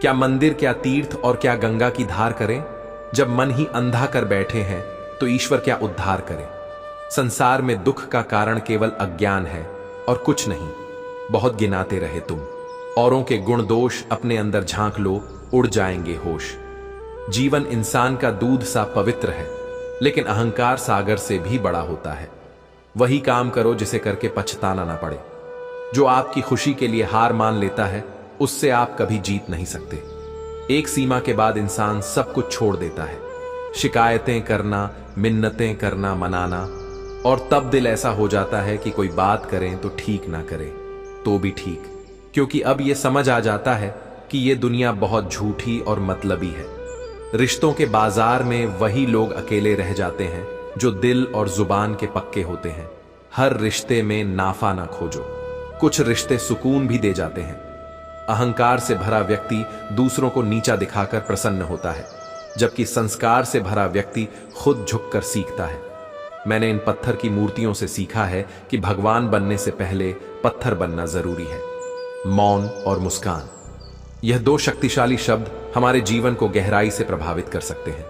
क्या मंदिर, क्या तीर्थ और क्या गंगा की धार करें? जब मन ही अंधा कर बैठे हैं तो ईश्वर क्या उद्धार करे? संसार में दुख का कारण केवल अज्ञान है और कुछ नहीं। बहुत गिनाते रहे तुम, औरों के गुण दोष अपने अंदर झांक लो, उड़ जाएंगे होश। जीवन इंसान का दूध सा पवित्र है, लेकिन अहंकार सागर से भी बड़ा होता है। वही काम करो जिसे करके पछताना ना पड़े। जो आपकी खुशी के लिए हार मान लेता है, उससे आप कभी जीत नहीं सकते। एक सीमा के बाद इंसान सब कुछ छोड़ देता है, शिकायतें करना, मिन्नतें करना, मनाना, और तब दिल ऐसा हो जाता है कि कोई बात करें तो ठीक ना करें तो भी ठीक, क्योंकि अब यह समझ आ जाता है कि यह दुनिया बहुत झूठी और मतलबी है। रिश्तों के बाजार में वही लोग अकेले रह जाते हैं जो दिल और जुबान के पक्के होते हैं। हर रिश्ते में नाफा ना खोजो, कुछ रिश्ते सुकून भी दे जाते हैं। अहंकार से भरा व्यक्ति दूसरों को नीचा दिखाकर प्रसन्न होता है, जबकि संस्कार से भरा व्यक्ति खुद झुककर सीखता है। मैंने इन पत्थर की मूर्तियों से सीखा है कि भगवान बनने से पहले पत्थर बनना जरूरी है। मौन और मुस्कान, यह दो शक्तिशाली शब्द हमारे जीवन को गहराई से प्रभावित कर सकते हैं।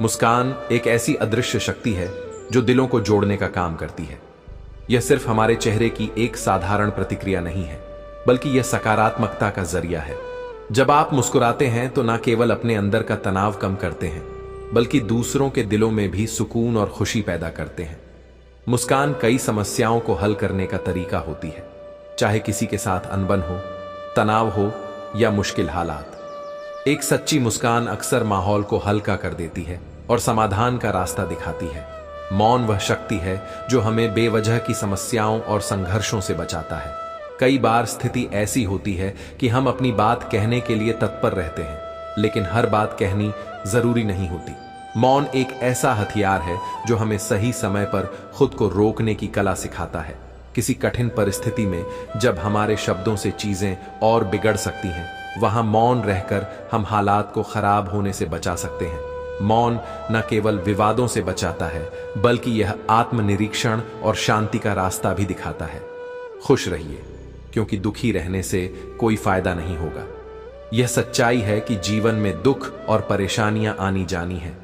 मुस्कान एक ऐसी अदृश्य शक्ति है जो दिलों को जोड़ने का काम करती है। यह सिर्फ हमारे चेहरे की एक साधारण प्रतिक्रिया नहीं है, बल्कि यह सकारात्मकता का जरिया है। जब आप मुस्कुराते हैं तो न केवल अपने अंदर का तनाव कम करते हैं, बल्कि दूसरों के दिलों में भी सुकून और खुशी पैदा करते हैं। मुस्कान कई समस्याओं को हल करने का तरीका होती है, चाहे किसी के साथ अनबन हो, तनाव हो या मुश्किल हालात। एक सच्ची मुस्कान अक्सर माहौल को हल्का कर देती है और समाधान का रास्ता दिखाती है। मौन वह शक्ति है जो हमें बेवजह की समस्याओं और संघर्षों से बचाता है। कई बार स्थिति ऐसी होती है कि हम अपनी बात कहने के लिए तत्पर रहते हैं, लेकिन हर बात कहनी जरूरी नहीं होती। मौन एक ऐसा हथियार है जो हमें सही समय पर खुद को रोकने की कला सिखाता है। किसी कठिन परिस्थिति में जब हमारे शब्दों से चीजें और बिगड़ सकती हैं, वहां मौन रहकर हम हालात को खराब होने से बचा सकते हैं। मौन न केवल विवादों से बचाता है, बल्कि यह आत्मनिरीक्षण और शांति का रास्ता भी दिखाता है। खुश रहिए, क्योंकि दुखी रहने से कोई फायदा नहीं होगा। यह सच्चाई है कि जीवन में दुख और परेशानियां आनी जानी है।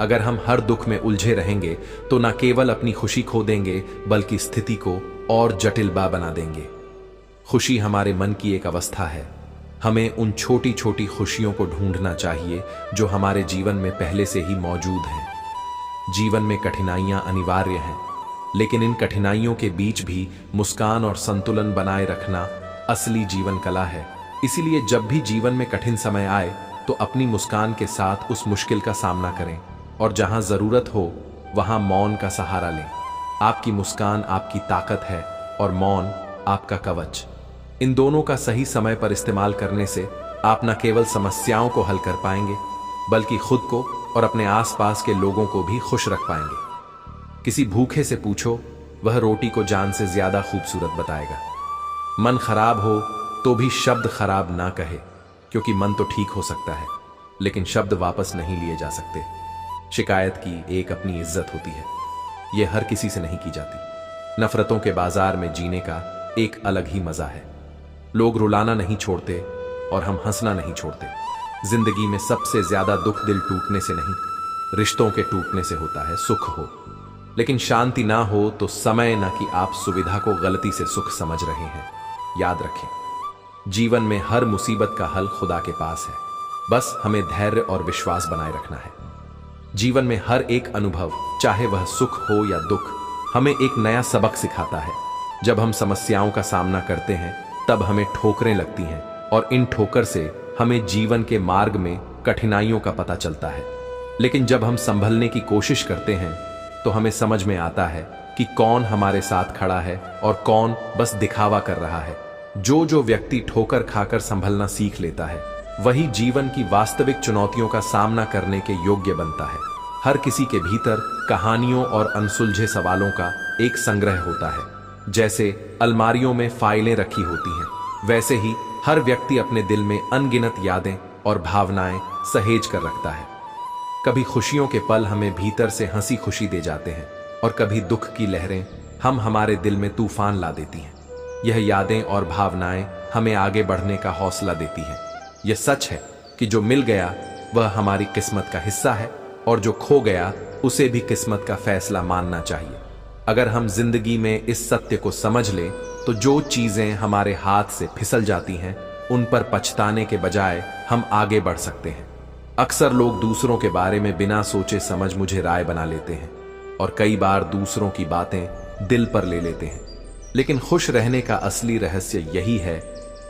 अगर हम हर दुख में उलझे रहेंगे तो न केवल अपनी खुशी खो देंगे, बल्कि स्थिति को और जटिल बना देंगे। खुशी हमारे मन की एक अवस्था है। हमें उन छोटी छोटी खुशियों को ढूंढना चाहिए जो हमारे जीवन में पहले से ही मौजूद हैं। जीवन में कठिनाइयां अनिवार्य हैं, लेकिन इन कठिनाइयों के बीच भी मुस्कान और संतुलन बनाए रखना असली जीवन कला है। इसीलिए जब भी जीवन में कठिन समय आए तो अपनी मुस्कान के साथ उस मुश्किल का सामना करें, और जहां जरूरत हो वहां मौन का सहारा लें। आपकी मुस्कान आपकी ताकत है और मौन आपका कवच। इन दोनों का सही समय पर इस्तेमाल करने से आप न केवल समस्याओं को हल कर पाएंगे, बल्कि खुद को और अपने आसपास के लोगों को भी खुश रख पाएंगे। किसी भूखे से पूछो, वह रोटी को जान से ज्यादा खूबसूरत बताएगा। मन खराब हो तो भी शब्द खराब ना कहे, क्योंकि मन तो ठीक हो सकता है, लेकिन शब्द वापस नहीं लिए जा सकते। शिकायत की एक अपनी इज्जत होती है, यह हर किसी से नहीं की जाती। नफरतों के बाजार में जीने का एक अलग ही मजा है। लोग रुलाना नहीं छोड़ते और हम हंसना नहीं छोड़ते। जिंदगी में सबसे ज्यादा दुख दिल टूटने से नहीं, रिश्तों के टूटने से होता है। सुख हो लेकिन शांति ना हो तो समय न कि आप सुविधा को गलती से सुख समझ रहे हैं। याद रखें, जीवन में हर मुसीबत का हल खुदा के पास है, बस हमें धैर्य और विश्वास बनाए रखना है। जीवन में हर एक अनुभव, चाहे वह सुख हो या दुख, हमें एक नया सबक सिखाता है। जब हम समस्याओं का सामना करते हैं तब हमें ठोकरें लगती हैं, और इन ठोकर से हमें जीवन के मार्ग में कठिनाइयों का पता चलता है। लेकिन जब हम संभलने की कोशिश करते हैं तो हमें समझ में आता है कि कौन हमारे साथ खड़ा है और कौन बस दिखावा कर रहा है। जो व्यक्ति ठोकर खाकर संभलना सीख लेता है, वही जीवन की वास्तविक चुनौतियों का सामना करने के योग्य बनता है। हर किसी के भीतर कहानियों और अनसुलझे सवालों का एक संग्रह होता है। जैसे अलमारियों में फाइलें रखी होती हैं, वैसे ही हर व्यक्ति अपने दिल में अनगिनत यादें और भावनाएं सहेज कर रखता है। कभी खुशियों के पल हमें भीतर से हंसी खुशी दे जाते हैं, और कभी दुख की लहरें हमारे दिल में तूफान ला देती हैं। यह यादें और भावनाएं हमें आगे बढ़ने का हौसला देती हैं। यह सच है कि जो मिल गया वह हमारी किस्मत का हिस्सा है और जो खो गया उसे भी किस्मत का फैसला मानना चाहिए। अगर हम जिंदगी में इस सत्य को समझ लें तो जो चीजें हमारे हाथ से फिसल जाती हैं उन पर पछताने के बजाय हम आगे बढ़ सकते हैं। अक्सर लोग दूसरों के बारे में बिना सोचे समझ मुझे राय बना लेते हैं और कई बार दूसरों की बातें दिल पर ले लेते हैं, लेकिन खुश रहने का असली रहस्य यही है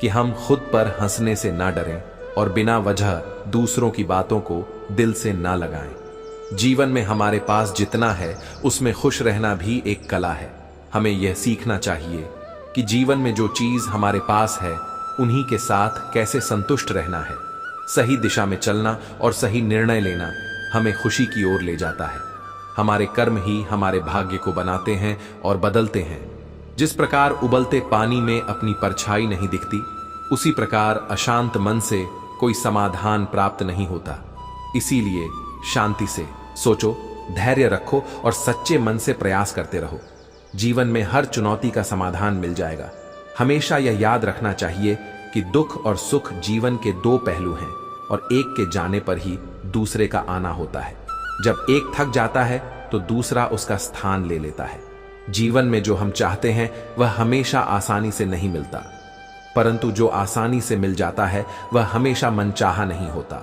कि हम खुद पर हंसने से ना डरें और बिना वजह दूसरों की बातों को दिल से ना लगाएं। जीवन में हमारे पास जितना है उसमें खुश रहना भी एक कला है। हमें यह सीखना चाहिए कि जीवन में जो चीज हमारे पास है उन्हीं के साथ कैसे संतुष्ट रहना है। सही दिशा में चलना और सही निर्णय लेना हमें खुशी की ओर ले जाता है। हमारे कर्म ही हमारे भाग्य को बनाते हैं और बदलते हैं। जिस प्रकार उबलते पानी में अपनी परछाई नहीं दिखती, उसी प्रकार अशांत मन से कोई समाधान प्राप्त नहीं होता। इसीलिए शांति से सोचो, धैर्य रखो और सच्चे मन से प्रयास करते रहो। जीवन में हर चुनौती का समाधान मिल जाएगा। हमेशा यह याद रखना चाहिए कि दुख और सुख जीवन के दो पहलू हैं और एक के जाने पर ही दूसरे का आना होता है। जब एक थक जाता है तो दूसरा उसका स्थान ले लेता है। जीवन में जो हम चाहते हैं वह हमेशा आसानी से नहीं मिलता, परंतु जो आसानी से मिल जाता है वह हमेशा मनचाहा नहीं होता।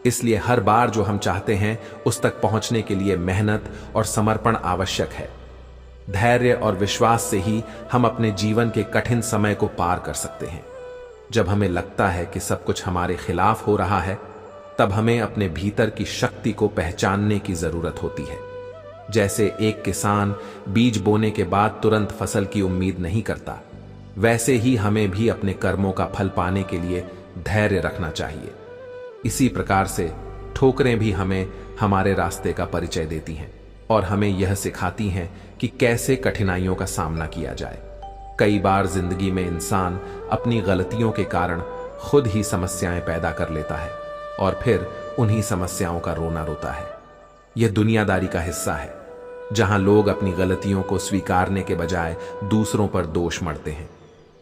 इसलिए हर बार जो हम चाहते हैं उस तक पहुंचने के लिए मेहनत और समर्पण आवश्यक है। धैर्य और विश्वास से ही हम अपने जीवन के कठिन समय को पार कर सकते हैं। जब हमें लगता है कि सब कुछ हमारे खिलाफ हो रहा है, तब हमें अपने भीतर की शक्ति को पहचानने की जरूरत होती है। जैसे एक किसान बीज बोने के बाद तुरंत फसल की उम्मीद नहीं करता, वैसे ही हमें भी अपने कर्मों का फल पाने के लिए धैर्य रखना चाहिए। इसी प्रकार से ठोकरें भी हमें हमारे रास्ते का परिचय देती हैं और हमें यह सिखाती हैं कि कैसे कठिनाइयों का सामना किया जाए। कई बार जिंदगी में इंसान अपनी गलतियों के कारण खुद ही समस्याएं पैदा कर लेता है और फिर उन्हीं समस्याओं का रोना रोता है। यह दुनियादारी का हिस्सा है, जहां लोग अपनी गलतियों को स्वीकारने के बजाय दूसरों पर दोष मढ़ते हैं।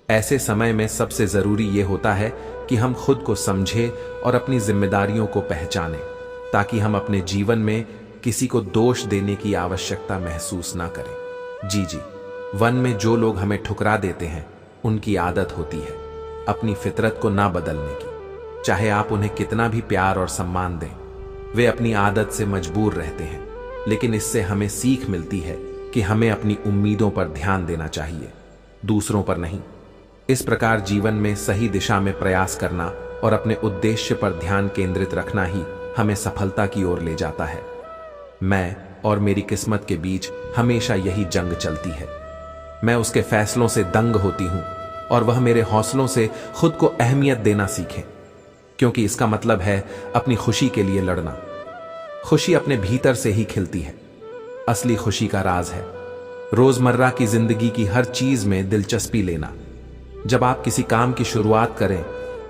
ऐसे समय में सबसे जरूरी यह होता है कि हम खुद को समझें और अपनी जिम्मेदारियों को पहचानें, ताकि हम अपने जीवन में किसी को दोष देने की आवश्यकता महसूस ना करें। जी, वन में जो लोग हमें ठुकरा देते हैं उनकी आदत होती है अपनी फितरत को ना बदलने की। चाहे आप उन्हें कितना भी प्यार और सम्मान दें, वे अपनी आदत से मजबूर रहते हैं। लेकिन इससे हमें सीख मिलती है कि हमें अपनी उम्मीदों पर ध्यान देना चाहिए, दूसरों पर नहीं। इस प्रकार जीवन में सही दिशा में प्रयास करना और अपने उद्देश्य पर ध्यान केंद्रित रखना ही हमें सफलता की ओर ले जाता है। मैं और मेरी किस्मत के बीच हमेशा यही जंग चलती है। मैं उसके फैसलों से दंग होती हूं और वह मेरे हौसलों से खुद को अहमियत देना सीखे, क्योंकि इसका मतलब है अपनी खुशी के लिए लड़ना। खुशी अपने भीतर से ही खिलती है। असली खुशी का राज है रोजमर्रा की जिंदगी की हर चीज में दिलचस्पी लेना। जब आप किसी काम की शुरुआत करें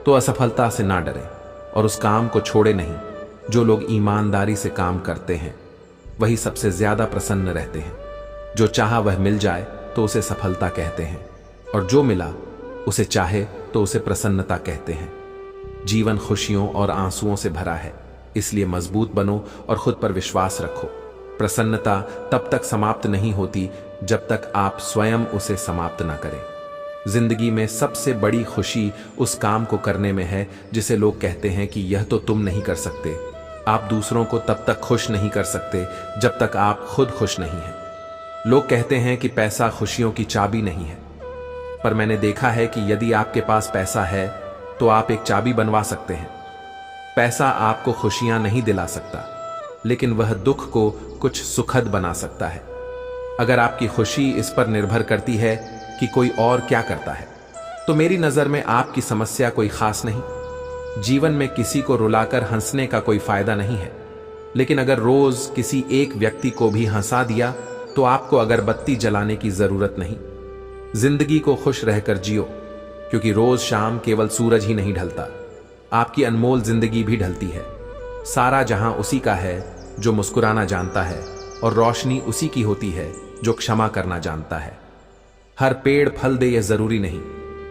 तो असफलता से ना डरें और उस काम को छोड़े नहीं। जो लोग ईमानदारी से काम करते हैं वही सबसे ज्यादा प्रसन्न रहते हैं। जो चाहा वह मिल जाए तो उसे सफलता कहते हैं, और जो मिला उसे चाहे तो उसे प्रसन्नता कहते हैं। जीवन खुशियों और आंसुओं से भरा है, इसलिए मजबूत बनो और खुद पर विश्वास रखो। प्रसन्नता तब तक समाप्त नहीं होती जब तक आप स्वयं उसे समाप्त ना करें। जिंदगी में सबसे बड़ी खुशी उस काम को करने में है जिसे लोग कहते हैं कि यह तो तुम नहीं कर सकते। आप दूसरों को तब तक खुश नहीं कर सकते जब तक आप खुद खुश नहीं हैं। लोग कहते हैं कि पैसा खुशियों की चाबी नहीं है, पर मैंने देखा है कि यदि आपके पास पैसा है तो आप एक चाबी बनवा सकते हैं। पैसा आपको खुशियां नहीं दिला सकता, लेकिन वह दुख को कुछ सुखद बना सकता है। अगर आपकी खुशी इस पर निर्भर करती है कि कोई और क्या करता है, तो मेरी नजर में आपकी समस्या कोई खास नहीं। जीवन में किसी को रुलाकर हंसने का कोई फायदा नहीं है, लेकिन अगर रोज किसी एक व्यक्ति को भी हंसा दिया तो आपको अगरबत्ती जलाने की जरूरत नहीं। जिंदगी को खुश रहकर जियो, क्योंकि रोज शाम केवल सूरज ही नहीं ढलता, आपकी अनमोल जिंदगी भी ढलती है। सारा जहां उसी का है जो मुस्कुराना जानता है, और रोशनी उसी की होती है जो क्षमा करना जानता है। हर पेड़ फल दे यह जरूरी नहीं,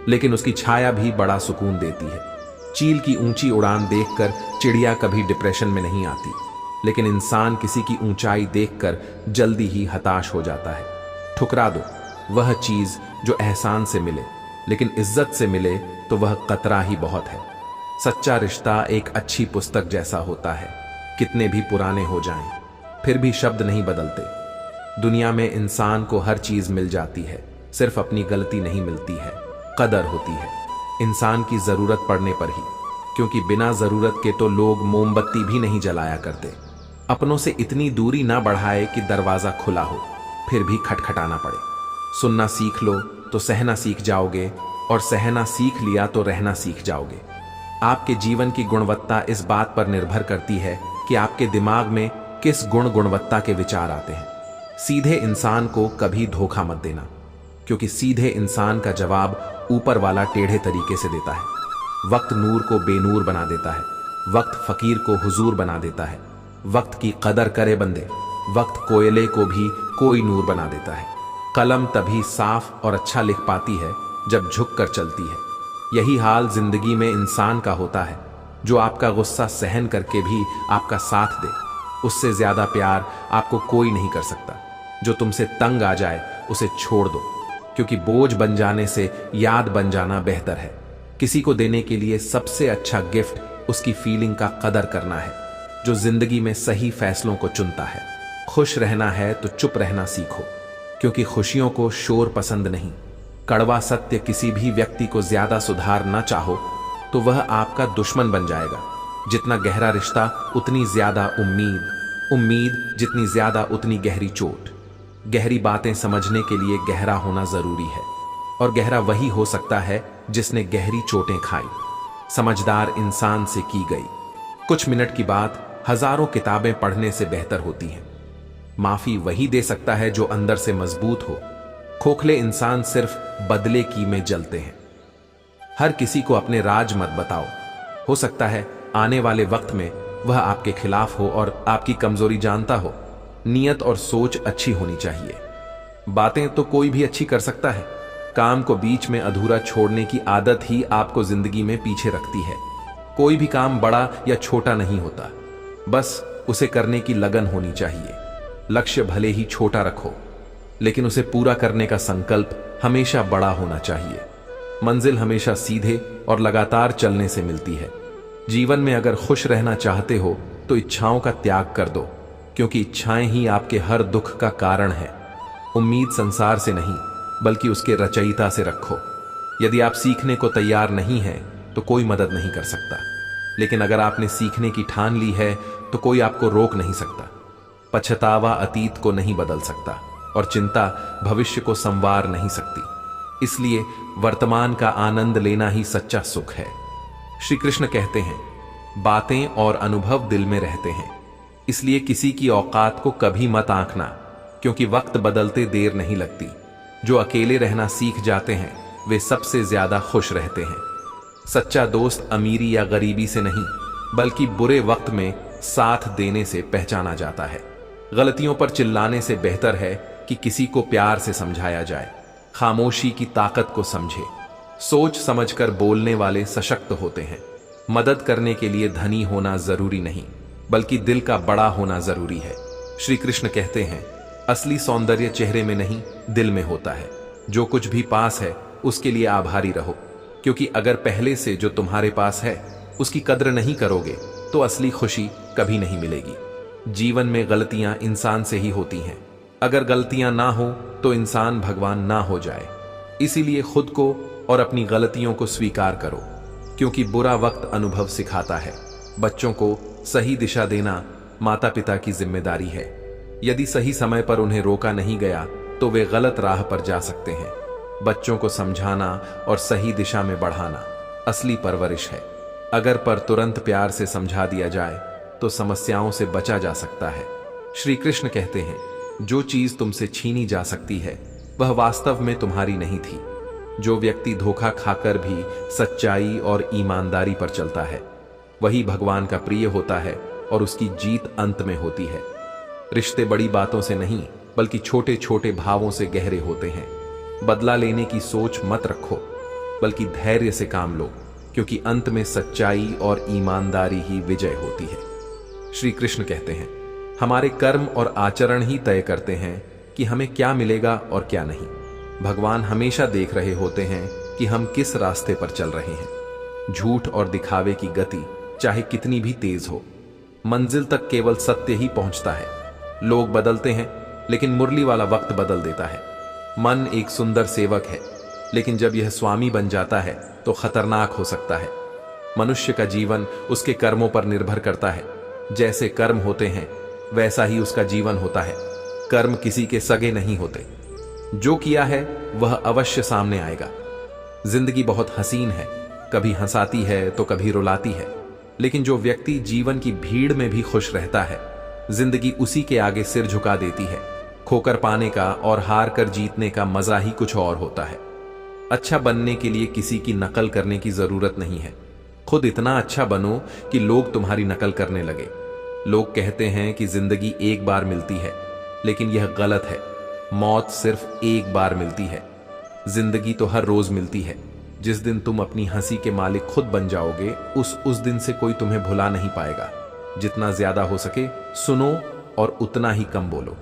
लेकिन उसकी छाया भी बड़ा सुकून देती है। चील की ऊंची उड़ान देखकर चिड़िया कभी डिप्रेशन में नहीं आती, लेकिन इंसान किसी की ऊंचाई देखकर जल्दी ही हताश हो जाता है। ठुकरा दो वह चीज जो एहसान से मिले, लेकिन इज्जत से मिले तो वह कतरा ही बहुत है। सच्चा रिश्ता एक अच्छी पुस्तक जैसा होता है, कितने भी पुराने हो जाएं, फिर भी शब्द नहीं बदलते। दुनिया में इंसान को हर चीज मिल जाती है, सिर्फ अपनी गलती नहीं मिलती है, कदर होती है इंसान की जरूरत पड़ने पर ही, क्योंकि बिना जरूरत के तो लोग मोमबत्ती भी नहीं जलाया करते। अपनों से इतनी दूरी ना बढ़ाए कि दरवाजा खुला हो फिर भी खटखटाना पड़े। सुनना सीख लो तो सहना सीख जाओगे, और सहना सीख लिया तो रहना सीख जाओगे। आपके जीवन की गुणवत्ता इस बात पर निर्भर करती है कि आपके दिमाग में किस गुणवत्ता के विचार आते हैं। सीधे इंसान को कभी धोखा मत देना, क्योंकि सीधे इंसान का जवाब ऊपर वाला टेढ़े तरीके से देता है। वक्त नूर को बेनूर बना देता है, वक्त फकीर को हुजूर बना देता है। वक्त की कदर करे बंदे, वक्त कोयले को भी कोई नूर बना देता है। कलम तभी साफ और अच्छा लिख पाती है जब झुक कर चलती है। यही हाल जिंदगी में इंसान का होता है, जो आपका गुस्सा सहन करके भी आपका साथ दे। उससे ज्यादा प्यार आपको कोई नहीं कर सकता। जो तुमसे तंग आ जाए उसे छोड़ दो, क्योंकि बोझ बन जाने से याद बन जाना बेहतर है। किसी को देने के लिए सबसे अच्छा गिफ्ट उसकी फीलिंग का कदर करना है, जो जिंदगी में सही फैसलों को चुनता है। खुश रहना है तो चुप रहना सीखो, क्योंकि खुशियों को शोर पसंद नहीं। कड़वा सत्य, किसी भी व्यक्ति को ज्यादा सुधार ना चाहो तो वह आपका दुश्मन बन जाएगा। जितना गहरा रिश्ता उतनी ज्यादा उम्मीद, उम्मीद जितनी ज्यादा उतनी गहरी चोट। गहरी बातें समझने के लिए गहरा होना जरूरी है, और गहरा वही हो सकता है जिसने गहरी चोटें खाई। समझदार इंसान से की गई कुछ मिनट की बात हजारों किताबें पढ़ने से बेहतर होती है। माफी वही दे सकता है जो अंदर से मजबूत हो। खोखले इंसान सिर्फ बदले की में जलते हैं। हर किसी को अपने राज मत बताओ, हो सकता है आने वाले वक्त में वह आपके खिलाफ हो और आपकी कमजोरी जानता हो। नियत और सोच अच्छी होनी चाहिए। बातें तो कोई भी अच्छी कर सकता है, काम को बीच में अधूरा छोड़ने की आदत ही आपको जिंदगी में पीछे रखती है। कोई भी काम बड़ा या छोटा नहीं होता, बस उसे करने की लगन होनी चाहिए। लक्ष्य भले ही छोटा रखो, लेकिन उसे पूरा करने का संकल्प हमेशा बड़ा होना चाहिए। मंजिल हमेशा सीधे और लगातार चलने से मिलती है। जीवन में अगर खुश रहना चाहते हो तो इच्छाओं का त्याग कर दो, क्योंकि इच्छाएं ही आपके हर दुख का कारण है। उम्मीद संसार से नहीं, बल्कि उसके रचयिता से रखो। यदि आप सीखने को तैयार नहीं हैं तो कोई मदद नहीं कर सकता, लेकिन अगर आपने सीखने की ठान ली है तो कोई आपको रोक नहीं सकता। पछतावा अतीत को नहीं बदल सकता, और चिंता भविष्य को संवार नहीं सकती। इसलिए वर्तमान का आनंद लेना ही सच्चा सुख है। श्री कृष्ण कहते हैं, बातें और अनुभव दिल में रहते हैं, इसलिए किसी की औकात को कभी मत आंकना, क्योंकि वक्त बदलते देर नहीं लगती। जो अकेले रहना सीख जाते हैं वे सबसे ज्यादा खुश रहते हैं। सच्चा दोस्त अमीरी या गरीबी से नहीं, बल्कि बुरे वक्त में साथ देने से पहचाना जाता है। गलतियों पर चिल्लाने से बेहतर है कि किसी को प्यार से समझाया जाए। खामोशी की ताकत को समझे। सोच समझकर बोलने वाले सशक्त होते हैं। मदद करने के लिए धनी होना जरूरी नहीं, बल्कि दिल का बड़ा होना जरूरी है। श्री कृष्ण कहते हैं, असली सौंदर्य चेहरे में नहीं दिल में होता है। जो कुछ भी पास है उसके लिए आभारी रहो, क्योंकि अगर पहले से जो तुम्हारे पास है उसकी कद्र नहीं करोगे तो असली खुशी कभी नहीं मिलेगी। जीवन में गलतियां इंसान से ही होती हैं। अगर गलतियां ना हो तो इंसान भगवान ना हो जाए। इसीलिए खुद को और अपनी गलतियों को स्वीकार करो, क्योंकि बुरा वक्त अनुभव सिखाता है। बच्चों को सही दिशा देना माता पिता की जिम्मेदारी है। यदि सही समय पर उन्हें रोका नहीं गया तो वे गलत राह पर जा सकते हैं। बच्चों को समझाना और सही दिशा में बढ़ाना असली परवरिश है। अगर पर तुरंत प्यार से समझा दिया जाए तो समस्याओं से बचा जा सकता है। श्री कृष्ण कहते हैं, जो चीज तुमसे छीनी जा सकती है वह वास्तव में तुम्हारी नहीं थी। जो व्यक्ति धोखा खाकर भी सच्चाई और ईमानदारी पर चलता है वही भगवान का प्रिय होता है, और उसकी जीत अंत में होती है। रिश्ते बड़ी बातों से नहीं, बल्कि छोटे छोटे भावों से गहरे होते हैं। बदला लेने की सोच मत रखो, बल्कि धैर्य से काम लो। क्योंकि अंत में सच्चाई और ईमानदारी ही विजय होती है। श्री कृष्ण कहते हैं, हमारे कर्म और आचरण ही तय करते हैं कि हमें क्या मिलेगा और क्या नहीं। भगवान हमेशा देख रहे होते हैं कि हम किस रास्ते पर चल रहे हैं। झूठ और दिखावे की गति चाहे कितनी भी तेज हो, मंजिल तक केवल सत्य ही पहुंचता है। लोग बदलते हैं, लेकिन मुरली वाला वक्त बदल देता है। मन एक सुंदर सेवक है, लेकिन जब यह स्वामी बन जाता है तो खतरनाक हो सकता है। मनुष्य का जीवन उसके कर्मों पर निर्भर करता है। जैसे कर्म होते हैं वैसा ही उसका जीवन होता है। कर्म किसी के सगे नहीं होते। जो किया है वह अवश्य सामने आएगा। जिंदगी बहुत हसीन है, कभी हंसाती है तो कभी रुलाती है, लेकिन जो व्यक्ति जीवन की भीड़ में भी खुश रहता है, जिंदगी उसी के आगे सिर झुका देती है। खोकर पाने का और हार कर जीतने का मजा ही कुछ और होता है। अच्छा बनने के लिए किसी की नकल करने की जरूरत नहीं है। खुद इतना अच्छा बनो कि लोग तुम्हारी नकल करने लगे। लोग कहते हैं कि जिंदगी एक बार मिलती है, लेकिन यह गलत है। मौत सिर्फ एक बार मिलती है। जिंदगी तो हर रोज मिलती है। जिस दिन तुम अपनी हंसी के मालिक खुद बन जाओगे, उस दिन से कोई तुम्हें भुला नहीं पाएगा। जितना ज्यादा हो सके सुनो और उतना ही कम बोलो।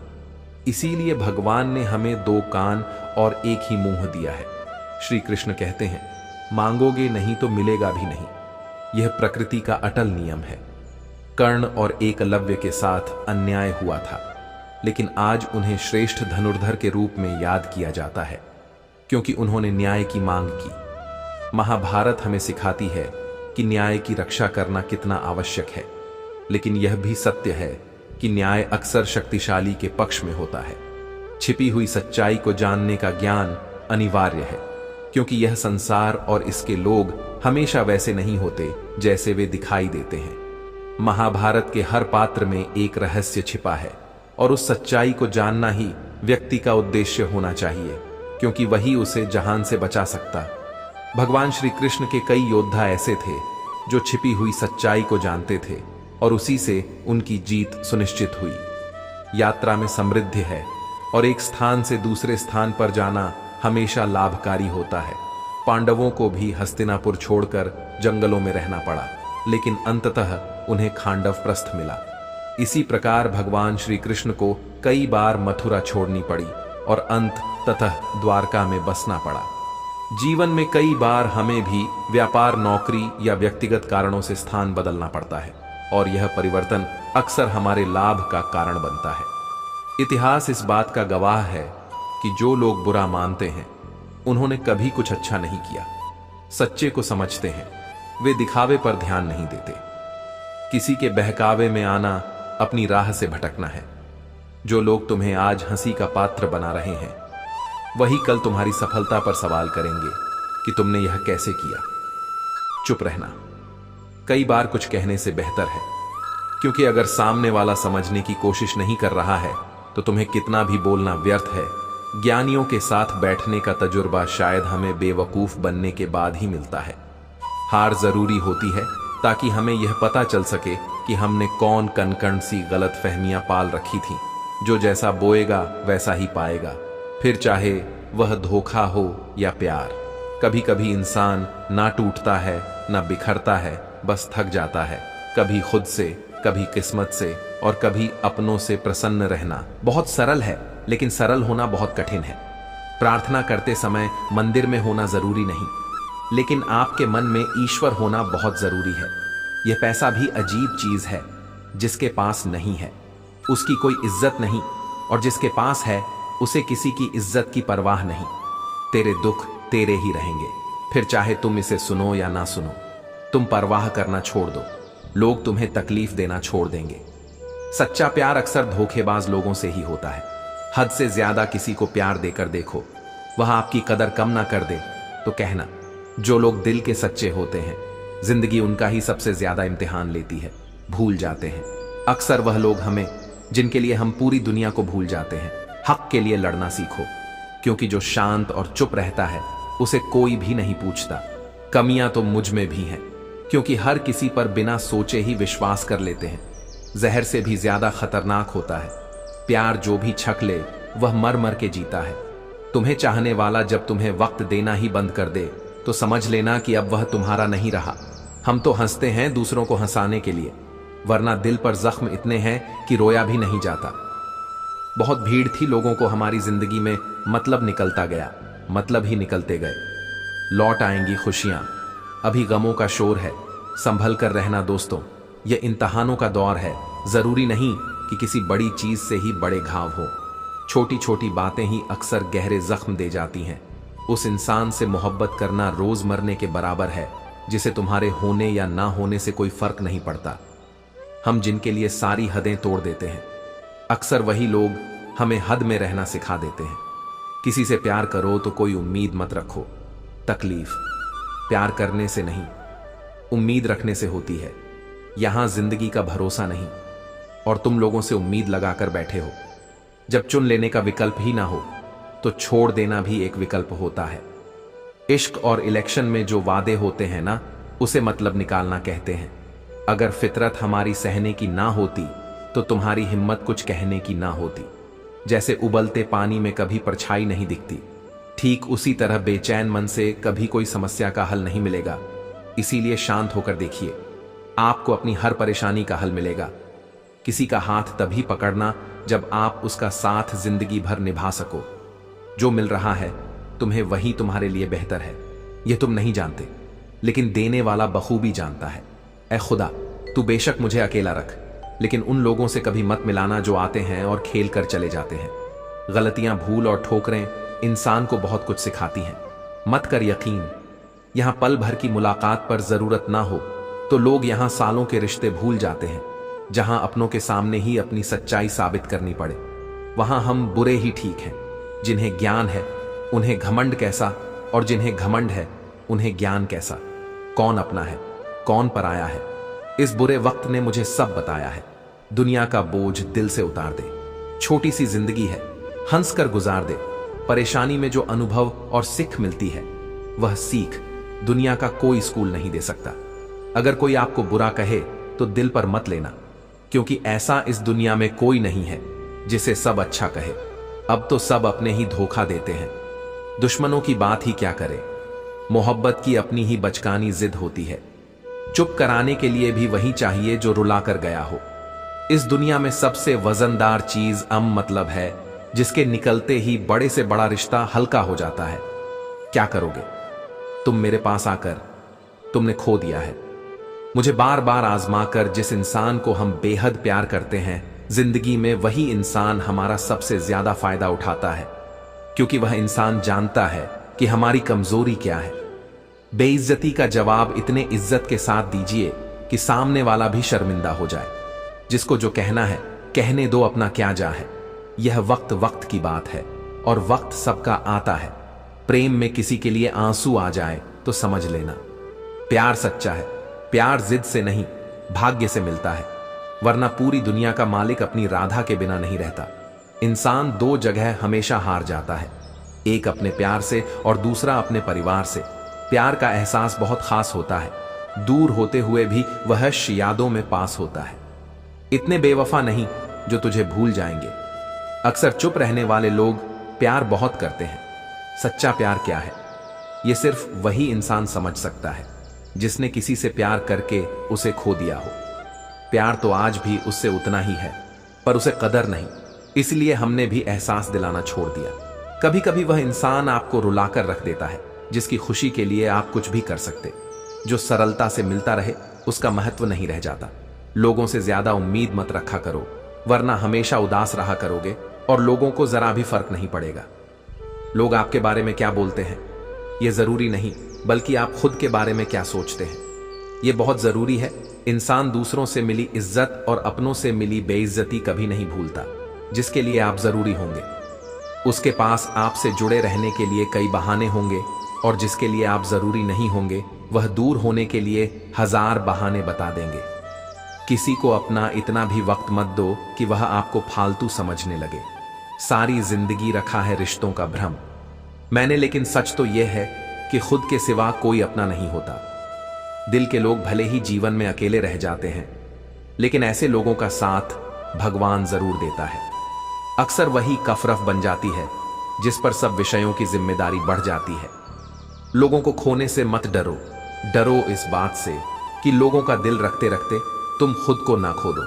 इसीलिए भगवान ने हमें 2 कान और एक ही मुंह दिया है। श्री कृष्ण कहते हैं, मांगोगे नहीं तो मिलेगा भी नहीं। यह प्रकृति का अटल नियम है। कर्ण और एकलव्य के साथ अन्याय हुआ था, लेकिन आज उन्हें श्रेष्ठ धनुर्धर के रूप में याद किया जाता है, क्योंकि उन्होंने न्याय की मांग की। महाभारत हमें सिखाती है कि न्याय की रक्षा करना कितना आवश्यक है, लेकिन यह भी सत्य है कि न्याय अक्सर शक्तिशाली के पक्ष में होता है। छिपी हुई सच्चाई को जानने का ज्ञान अनिवार्य है, क्योंकि यह संसार और इसके लोग हमेशा वैसे नहीं होते जैसे वे दिखाई देते हैं। महाभारत के हर पात्र में एक रहस्य छिपा है, और उस सच्चाई को जानना ही व्यक्ति का उद्देश्य होना चाहिए, क्योंकि वही उसे जहान से बचा सकता। भगवान श्री कृष्ण के कई योद्धा ऐसे थे जो छिपी हुई सच्चाई को जानते थे, और उसी से उनकी जीत सुनिश्चित हुई। यात्रा में समृद्धि है, और एक स्थान से दूसरे स्थान पर जाना हमेशा लाभकारी होता है। पांडवों को भी हस्तिनापुर छोड़कर जंगलों में रहना पड़ा, लेकिन अंततः उन्हें खांडव प्रस्थ मिला। इसी प्रकार भगवान श्री कृष्ण को कई बार मथुरा छोड़नी पड़ी और अंततः द्वारका में बसना पड़ा। जीवन में कई बार हमें भी व्यापार, नौकरी या व्यक्तिगत कारणों से स्थान बदलना पड़ता है, और यह परिवर्तन अक्सर हमारे लाभ का कारण बनता है। इतिहास इस बात का गवाह है कि जो लोग बुरा मानते हैं उन्होंने कभी कुछ अच्छा नहीं किया। सच्चे को समझते हैं, वे दिखावे पर ध्यान नहीं देते। किसी के बहकावे में आना अपनी राह से भटकना है। जो लोग तुम्हें आज हंसी का पात्र बना रहे हैं, वही कल तुम्हारी सफलता पर सवाल करेंगे कि तुमने यह कैसे किया। चुप रहना कई बार कुछ कहने से बेहतर है, क्योंकि अगर सामने वाला समझने की कोशिश नहीं कर रहा है तो तुम्हें कितना भी बोलना व्यर्थ है। ज्ञानियों के साथ बैठने का तजुर्बा शायद हमें बेवकूफ बनने के बाद ही मिलता है। हार जरूरी होती है ताकि हमें यह पता चल सके कि हमने कौन कनकन सी गलत फहमियां पाल रखी थी। जो जैसा बोएगा वैसा ही पाएगा, फिर चाहे वह धोखा हो या प्यार। कभी कभी इंसान ना टूटता है ना बिखरता है, बस थक जाता है। कभी खुद से, कभी किस्मत से, और कभी अपनों से प्रसन्न रहना बहुत सरल है, लेकिन सरल होना बहुत कठिन है। प्रार्थना करते समय मंदिर में होना जरूरी नहीं, लेकिन आपके मन में ईश्वर होना बहुत जरूरी है। यह पैसा भी अजीब चीज है। जिसके पास नहीं है उसकी कोई इज्जत नहीं, और जिसके पास है उसे किसी की इज्जत की परवाह नहीं। तेरे दुख तेरे ही रहेंगे, फिर चाहे तुम इसे सुनो या ना सुनो। तुम परवाह करना छोड़ दो, लोग तुम्हें तकलीफ देना छोड़ देंगे। सच्चा प्यार अक्सर धोखेबाज लोगों से ही होता है। हद से ज्यादा किसी को प्यार देकर देखो, वह आपकी कदर कम ना कर दे तो कहना। जो लोग दिल के सच्चे होते हैं, जिंदगी उनका ही सबसे ज्यादा इम्तिहान लेती है। भूल जाते हैं अक्सर वह लोग हमें जिनके लिए हम पूरी दुनिया को भूल जाते हैं। हक के लिए लड़ना सीखो, क्योंकि जो शांत और चुप रहता है उसे कोई भी नहीं पूछता। कमियां तो मुझ में भी हैं, क्योंकि हर किसी पर बिना सोचे ही विश्वास कर लेते हैं। जहर से भी ज्यादा खतरनाक होता है प्यार। जो भी छक ले वह मर मर के जीता है। तुम्हें चाहने वाला जब तुम्हें वक्त देना ही बंद कर दे तो समझ लेना कि अब वह तुम्हारा नहीं रहा। हम तो हंसते हैं दूसरों को हंसाने के लिए, वरना दिल पर जख्म इतने हैं कि रोया भी नहीं जाता। बहुत भीड़ थी लोगों को हमारी जिंदगी में, मतलब निकलता गया, मतलब ही निकलते गए। लौट आएंगी खुशियां, अभी गमों का शोर है, संभल कर रहना दोस्तों, यह इम्तहानों का दौर है। जरूरी नहीं कि किसी बड़ी चीज से ही बड़े घाव हो, छोटी छोटी बातें ही अक्सर गहरे जख्म दे जाती हैं। उस इंसान से मोहब्बत करना रोज मरने के बराबर है जिसे तुम्हारे होने या ना होने से कोई फर्क नहीं पड़ता। हम जिनके लिए सारी हदें तोड़ देते हैं, अक्सर वही लोग हमें हद में रहना सिखा देते हैं। किसी से प्यार करो तो कोई उम्मीद मत रखो, तकलीफ प्यार करने से नहीं, उम्मीद रखने से होती है। यहां जिंदगी का भरोसा नहीं, और तुम लोगों से उम्मीद लगाकर बैठे हो। जब चुन लेने का विकल्प ही ना हो तो छोड़ देना भी एक विकल्प होता है। इश्क और इलेक्शन में जो वादे होते हैं ना, उसे मतलब निकालना कहते हैं। अगर फितरत हमारी सहने की ना होती तो तुम्हारी हिम्मत कुछ कहने की ना होती। जैसे उबलते पानी में कभी परछाई नहीं दिखती, ठीक उसी तरह बेचैन मन से कभी कोई समस्या का हल नहीं मिलेगा। इसीलिए शांत होकर देखिए, आपको अपनी हर परेशानी का हल मिलेगा। किसी का हाथ तभी पकड़ना जब आप उसका साथ जिंदगी भर निभा सको। जो मिल रहा है तुम्हें वही तुम्हारे लिए बेहतर है, यह तुम नहीं जानते, लेकिन देने वाला बखूबी जानता है। ऐ खुदा, तू बेशक मुझे अकेला रख, लेकिन उन लोगों से कभी मत मिलाना जो आते हैं और खेल कर चले जाते हैं। गलतियां, भूल और ठोकरें इंसान को बहुत कुछ सिखाती हैं। मत कर यकीन, यहां पल भर की मुलाकात पर जरूरत ना हो तो लोग यहां सालों के रिश्ते भूल जाते हैं। जहां अपनों के सामने ही अपनी सच्चाई साबित करनी पड़े, वहां हम बुरे ही ठीक हैं। जिन्हें ज्ञान है उन्हें घमंड कैसा, और जिन्हें घमंड है उन्हें ज्ञान कैसा। कौन अपना है, कौन पराया है, इस बुरे वक्त ने मुझे सब बताया है। दुनिया का बोझ दिल से उतार दे, छोटी सी जिंदगी है, हंस कर गुजार दे। परेशानी में जो अनुभव और सीख मिलती है, वह सीख दुनिया का कोई स्कूल नहीं दे सकता। अगर कोई आपको बुरा कहे तो दिल पर मत लेना, क्योंकि ऐसा इस दुनिया में कोई नहीं है जिसे सब अच्छा कहे। अब तो सब अपने ही धोखा देते हैं। दुश्मनों की बात ही क्या करें, मोहब्बत की अपनी ही बचकानी जिद होती है। चुप कराने के लिए भी वही चाहिए जो रुला कर गया हो। इस दुनिया में सबसे वजनदार चीज मतलब है, जिसके निकलते ही बड़े से बड़ा रिश्ता हल्का हो जाता है। क्या करोगे तुम मेरे पास आकर, तुमने खो दिया है। मुझे बार बार आजमा कर जिस इंसान को हम बेहद प्यार करते हैं, जिंदगी में वही इंसान हमारा सबसे ज्यादा फायदा उठाता है, क्योंकि वह इंसान जानता है कि हमारी कमजोरी क्या है। बेइज्जती का जवाब इतने इज्जत के साथ दीजिए कि सामने वाला भी शर्मिंदा हो जाए। जिसको जो कहना है कहने दो, अपना क्या जा है। यह वक्त वक्त की बात है और वक्त सबका आता है। प्रेम में किसी के लिए आंसू आ जाए तो समझ लेना प्यार सच्चा है। प्यार जिद से नहीं, भाग्य से मिलता है, वरना पूरी दुनिया का मालिक अपनी राधा के बिना नहीं रहता। इंसान दो जगह हमेशा हार जाता है, एक अपने प्यार से और दूसरा अपने परिवार से। प्यार का एहसास बहुत खास होता है, दूर होते हुए भी वह यादों में पास होता है। इतने बेवफा नहीं जो तुझे भूल जाएंगे। अक्सर चुप रहने वाले लोग प्यार बहुत करते हैं। सच्चा प्यार क्या है, यह सिर्फ वही इंसान समझ सकता है जिसने किसी से प्यार करके उसे खो दिया हो। प्यार तो आज भी उससे उतना ही है, पर उसे कदर नहीं, इसलिए हमने भी एहसास दिलाना छोड़ दिया। कभी कभी वह इंसान आपको रुलाकर रख देता है जिसकी खुशी के लिए आप कुछ भी कर सकते। जो सरलता से मिलता रहे उसका महत्व नहीं रह जाता। लोगों से ज्यादा उम्मीद मत रखा करो, वरना हमेशा उदास रहा करोगे और लोगों को जरा भी फर्क नहीं पड़ेगा। लोग आपके बारे में क्या बोलते हैं यह जरूरी नहीं, बल्कि आप खुद के बारे में क्या सोचते हैं यह बहुत जरूरी है। इंसान दूसरों से मिली इज्जत और अपनों से मिली बेइज्जती कभी नहीं भूलता। जिसके लिए आप जरूरी होंगे उसके पास आपसे जुड़े रहने के लिए कई बहाने होंगे, और जिसके लिए आप जरूरी नहीं होंगे वह दूर होने के लिए हजार बहाने बता देंगे। किसी को अपना इतना भी वक्त मत दो कि वह आपको फालतू समझने लगे। सारी जिंदगी रखा है रिश्तों का भ्रम मैंने, लेकिन सच तो यह है कि खुद के सिवा कोई अपना नहीं होता। दिल के लोग भले ही जीवन में अकेले रह जाते हैं, लेकिन ऐसे लोगों का साथ भगवान जरूर देता है। अक्सर वही कफरफ बन जाती है जिस पर सब विषयों की जिम्मेदारी बढ़ जाती है। लोगों को खोने से मत डरो, डरो इस बात से कि लोगों का दिल रखते रखते तुम खुद को ना खो दो।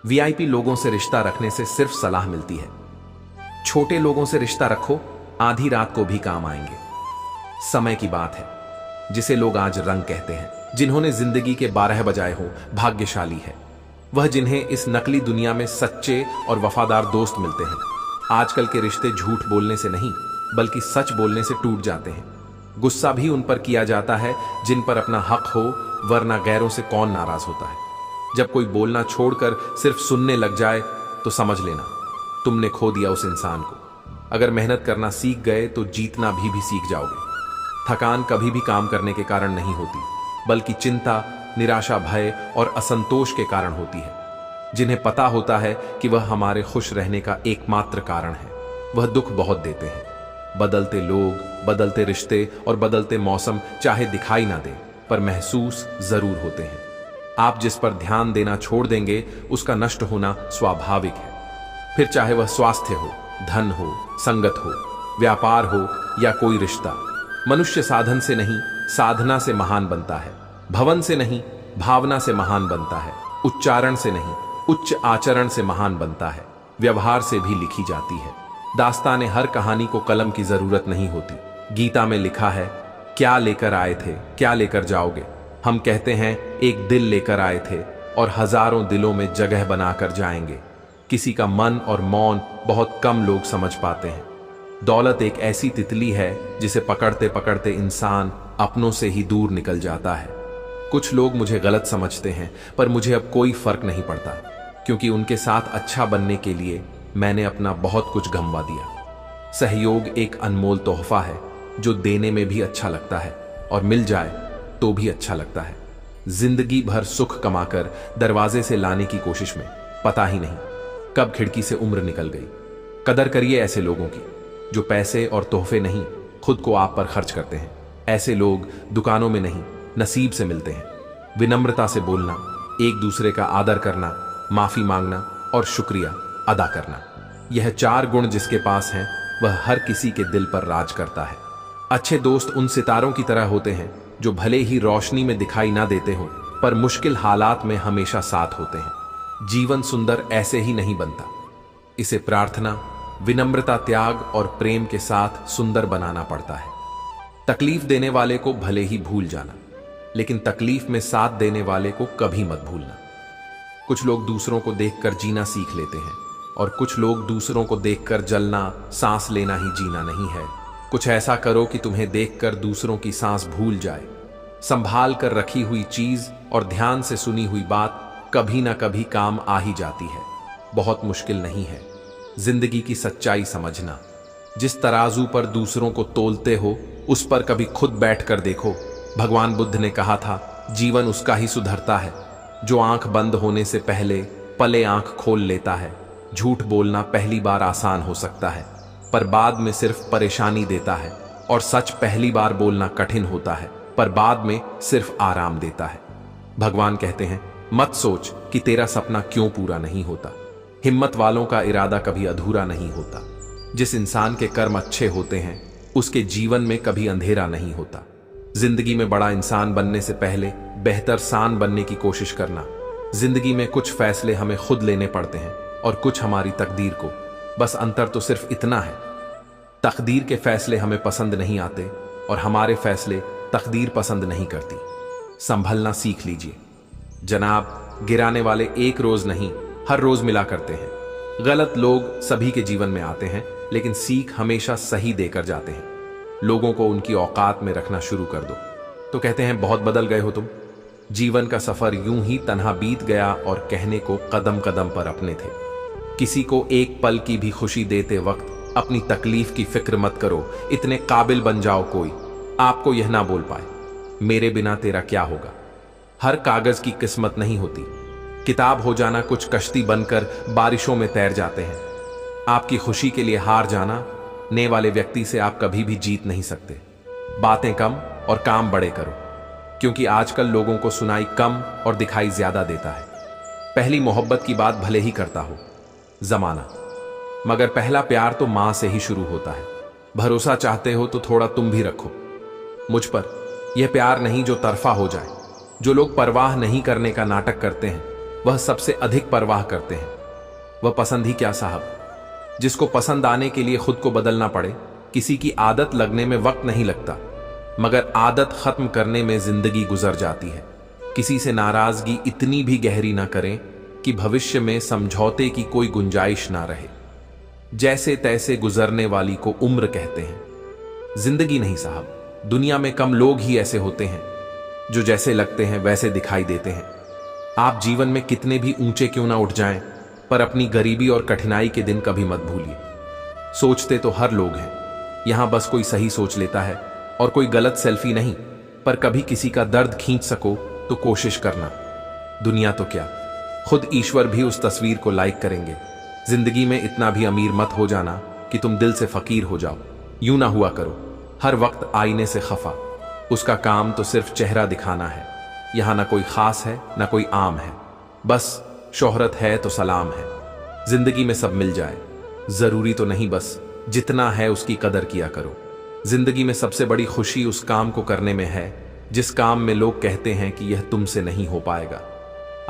वीआईपी लोगों से रिश्ता रखने से सिर्फ सलाह मिलती है। छोटे लोगों से रिश्ता रखो, आधी रात को भी काम आएंगे। समय की बात है, जिसे लोग आज रंग कहते हैं। जिन्होंने जिंदगी के 12 बजाए हो भाग्यशाली है वह, जिन्हें इस नकली दुनिया में सच्चे और वफादार दोस्त मिलते हैं। आजकल के रिश्ते झूठ बोलने से नहीं बल्कि सच बोलने से टूट जाते हैं। गुस्सा भी उन पर किया जाता है जिन पर अपना हक हो, वरना गैरों से कौन नाराज होता है। जब कोई बोलना छोड़कर सिर्फ सुनने लग जाए तो समझ लेना तुमने खो दिया उस इंसान को। अगर मेहनत करना सीख गए तो जीतना भी सीख जाओगे। थकान कभी भी काम करने के कारण नहीं होती, बल्कि चिंता, निराशा, भय और असंतोष के कारण होती है। जिन्हें पता होता है कि वह हमारे खुश रहने का एकमात्र कारण है, वह दुख बहुत देते हैं। बदलते लोग, बदलते रिश्ते और बदलते मौसम चाहे दिखाई ना दे पर महसूस जरूर होते हैं। आप जिस पर ध्यान देना छोड़ देंगे उसका नष्ट होना स्वाभाविक है। फिर चाहे वह स्वास्थ्य हो, धन हो, संगत हो, व्यापार हो या कोई रिश्ता। मनुष्य साधन से नहीं साधना से महान बनता है। भवन से नहीं भावना से महान बनता है। उच्चारण से नहीं उच्च आचरण से महान बनता है। व्यवहार से भी लिखी जाती है। दास्ताने हर कहानी को कलम की जरूरत नहीं होती। गीता में लिखा है, क्या लेकर आए थे क्या लेकर जाओगे। हम कहते हैं एक दिल लेकर आए थे और हजारों दिलों में जगह बनाकर जाएंगे। किसी का मन और मौन बहुत कम लोग समझ पाते हैं। दौलत एक ऐसी तितली है जिसे पकड़ते पकड़ते इंसान अपनों से ही दूर निकल जाता है। कुछ लोग मुझे गलत समझते हैं पर मुझे अब कोई फर्क नहीं पड़ता, क्योंकि उनके साथ अच्छा बनने के लिए मैंने अपना बहुत कुछ गंवा दिया। सहयोग एक अनमोल तोहफा है जो देने में भी अच्छा लगता है और मिल जाए तो भी अच्छा लगता है। जिंदगी भर सुख कमाकर दरवाजे से लाने की कोशिश में पता ही नहीं कब खिड़की से उम्र निकल गई। कदर करिए ऐसे लोगों की जो पैसे और तोहफे नहीं खुद को आप पर खर्च करते हैं। ऐसे लोग दुकानों में नहीं नसीब से मिलते हैं। विनम्रता से बोलना, एक दूसरे का आदर करना, माफी मांगना और शुक्रिया अदा करना, यह 4 गुण जिसके पास हैं वह हर किसी के दिल पर राज करता है। अच्छे दोस्त उन सितारों की तरह होते हैं जो भले ही रोशनी में दिखाई ना देते हों पर मुश्किल हालात में हमेशा साथ होते हैं। जीवन सुंदर ऐसे ही नहीं बनता, इसे प्रार्थना, विनम्रता, त्याग और प्रेम के साथ सुंदर बनाना पड़ता है। तकलीफ देने वाले को भले ही भूल जाना, लेकिन तकलीफ में साथ देने वाले को कभी मत भूलना। कुछ लोग दूसरों को देखकर जीना सीख लेते हैं और कुछ लोग दूसरों को देखकर जलना, सांस लेना ही जीना नहीं है। कुछ ऐसा करो कि तुम्हें देखकर दूसरों की सांस भूल जाए। संभाल कर रखी हुई चीज और ध्यान से सुनी हुई बात कभी ना कभी काम आ ही जाती है। बहुत मुश्किल नहीं है जिंदगी की सच्चाई समझना। जिस तराजू पर दूसरों को तोलते हो उस पर कभी खुद बैठ कर देखो। भगवान बुद्ध ने कहा था, जीवन उसका ही सुधरता है जो आंख बंद होने से पहले पले आंख खोल लेता है। झूठ बोलना पहली बार आसान हो सकता है पर बाद में सिर्फ परेशानी देता है, और सच पहली बार बोलना कठिन होता है पर बाद में सिर्फ आराम देता है। भगवान कहते हैं, मत सोच कि तेरा सपना क्यों पूरा नहीं होता। हिम्मत वालों का इरादा कभी अधूरा नहीं होता। जिस इंसान के कर्म अच्छे होते हैं उसके जीवन में कभी अंधेरा नहीं होता। जिंदगी में बड़ा इंसान बनने से पहले बेहतर सान बनने की कोशिश करना। जिंदगी में कुछ फैसले हमें खुद लेने पड़ते हैं और कुछ हमारी तकदीर को। बस अंतर तो सिर्फ इतना है, तकदीर के फैसले हमें पसंद नहीं आते और हमारे फैसले तकदीर पसंद नहीं करती। संभलना सीख लीजिए जनाब। गिराने वाले एक रोज नहीं हर रोज मिला करते हैं। गलत लोग सभी के जीवन में आते हैं लेकिन सीख हमेशा सही देकर जाते हैं। लोगों को उनकी औकात में रखना शुरू कर दो तो कहते हैं बहुत बदल गए हो तुम। जीवन का सफर यूं ही तन्हा बीत गया और कहने को कदम कदम पर अपने थे। किसी को एक पल की भी खुशी देते वक्त अपनी तकलीफ की फिक्र मत करो। इतने काबिल बन जाओ कोई आपको यह ना बोल पाए, मेरे बिना तेरा क्या होगा। हर कागज की किस्मत नहीं होती। किताब हो जाना कुछ कश्ती बनकर बारिशों में तैर जाते हैं। आपकी खुशी के लिए हार जाना ने वाले व्यक्ति से आप कभी भी जीत नहीं सकते। बातें कम और काम बड़े करो, क्योंकि आजकल लोगों को सुनाई कम और दिखाई ज्यादा देता है। पहली मोहब्बत की बात भले ही करता हो जमाना, मगर पहला प्यार तो मां से ही शुरू होता है। भरोसा चाहते हो तो थोड़ा तुम भी रखो। मुझ पर यह प्यार नहीं जो तरफा हो जाए। जो लोग परवाह नहीं करने का नाटक करते हैं वह सबसे अधिक परवाह करते हैं। वह पसंद ही क्या साहब, जिसको पसंद आने के लिए खुद को बदलना पड़े। किसी की आदत लगने में वक्त नहीं लगता, मगर आदत खत्म करने में जिंदगी गुजर जाती है। किसी से नाराजगी इतनी भी गहरी ना करें कि भविष्य में समझौते की कोई गुंजाइश ना रहे। जैसे तैसे गुजरने वाली को उम्र कहते हैं, जिंदगी नहीं साहब। दुनिया में कम लोग ही ऐसे होते हैं जो जैसे लगते हैं वैसे दिखाई देते हैं। आप जीवन में कितने भी ऊंचे क्यों ना उठ जाएं, पर अपनी गरीबी और कठिनाई के दिन कभी मत भूलिए। सोचते तो हर लोग हैं, यहां बस कोई सही सोच लेता है और कोई गलत सेल्फी नहीं। पर कभी किसी का दर्द खींच सको तो कोशिश करना। दुनिया तो क्या, खुद ईश्वर भी उस तस्वीर को लाइक करेंगे। जिंदगी में इतना भी अमीर मत हो जाना कि तुम दिल से फकीर हो जाओ। यूं ना हुआ करो हर वक्त आईने से खफा। उसका काम तो सिर्फ चेहरा दिखाना है। यहां ना कोई खास है ना कोई आम है, बस शोहरत है तो सलाम है। जिंदगी में सब मिल जाए जरूरी तो नहीं, बस जितना है उसकी कदर किया करो। जिंदगी में सबसे बड़ी खुशी उस काम को करने में है जिस काम में लोग कहते हैं कि यह तुमसे नहीं हो पाएगा।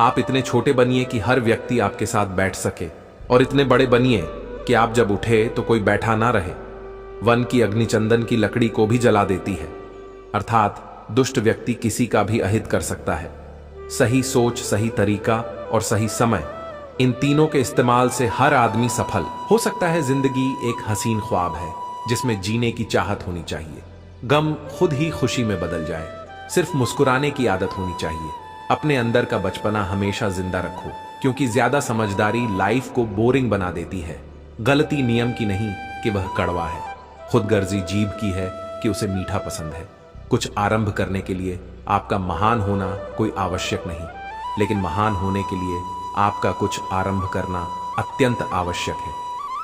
आप इतने छोटे बनिए कि हर व्यक्ति आपके साथ बैठ सके, और इतने बड़े बनिए कि आप जब उठे तो कोई बैठा ना रहे। वन की अग्नि चंदन की लकड़ी को भी जला देती है, अर्थात दुष्ट व्यक्ति किसी का भी अहित कर सकता है। सही सोच, सही तरीका और सही समय, इन तीनों के इस्तेमाल से हर आदमी सफल हो सकता है। जिंदगी एक हसीन ख्वाब है जिसमें जीने की चाहत होनी चाहिए। गम खुद ही खुशी में बदल जाए, सिर्फ मुस्कुराने की आदत होनी चाहिए। अपने अंदर का बचपना हमेशा जिंदा रखो, क्योंकि ज्यादा समझदारी लाइफ को बोरिंग बना देती है। गलती नियम की नहीं कि वह कड़वा है, खुदगर्जी जीभ की है कि उसे मीठा पसंद है। कुछ आरंभ करने के लिए आपका महान होना कोई आवश्यक नहीं, लेकिन महान होने के लिए आपका कुछ आरंभ करना अत्यंत आवश्यक है।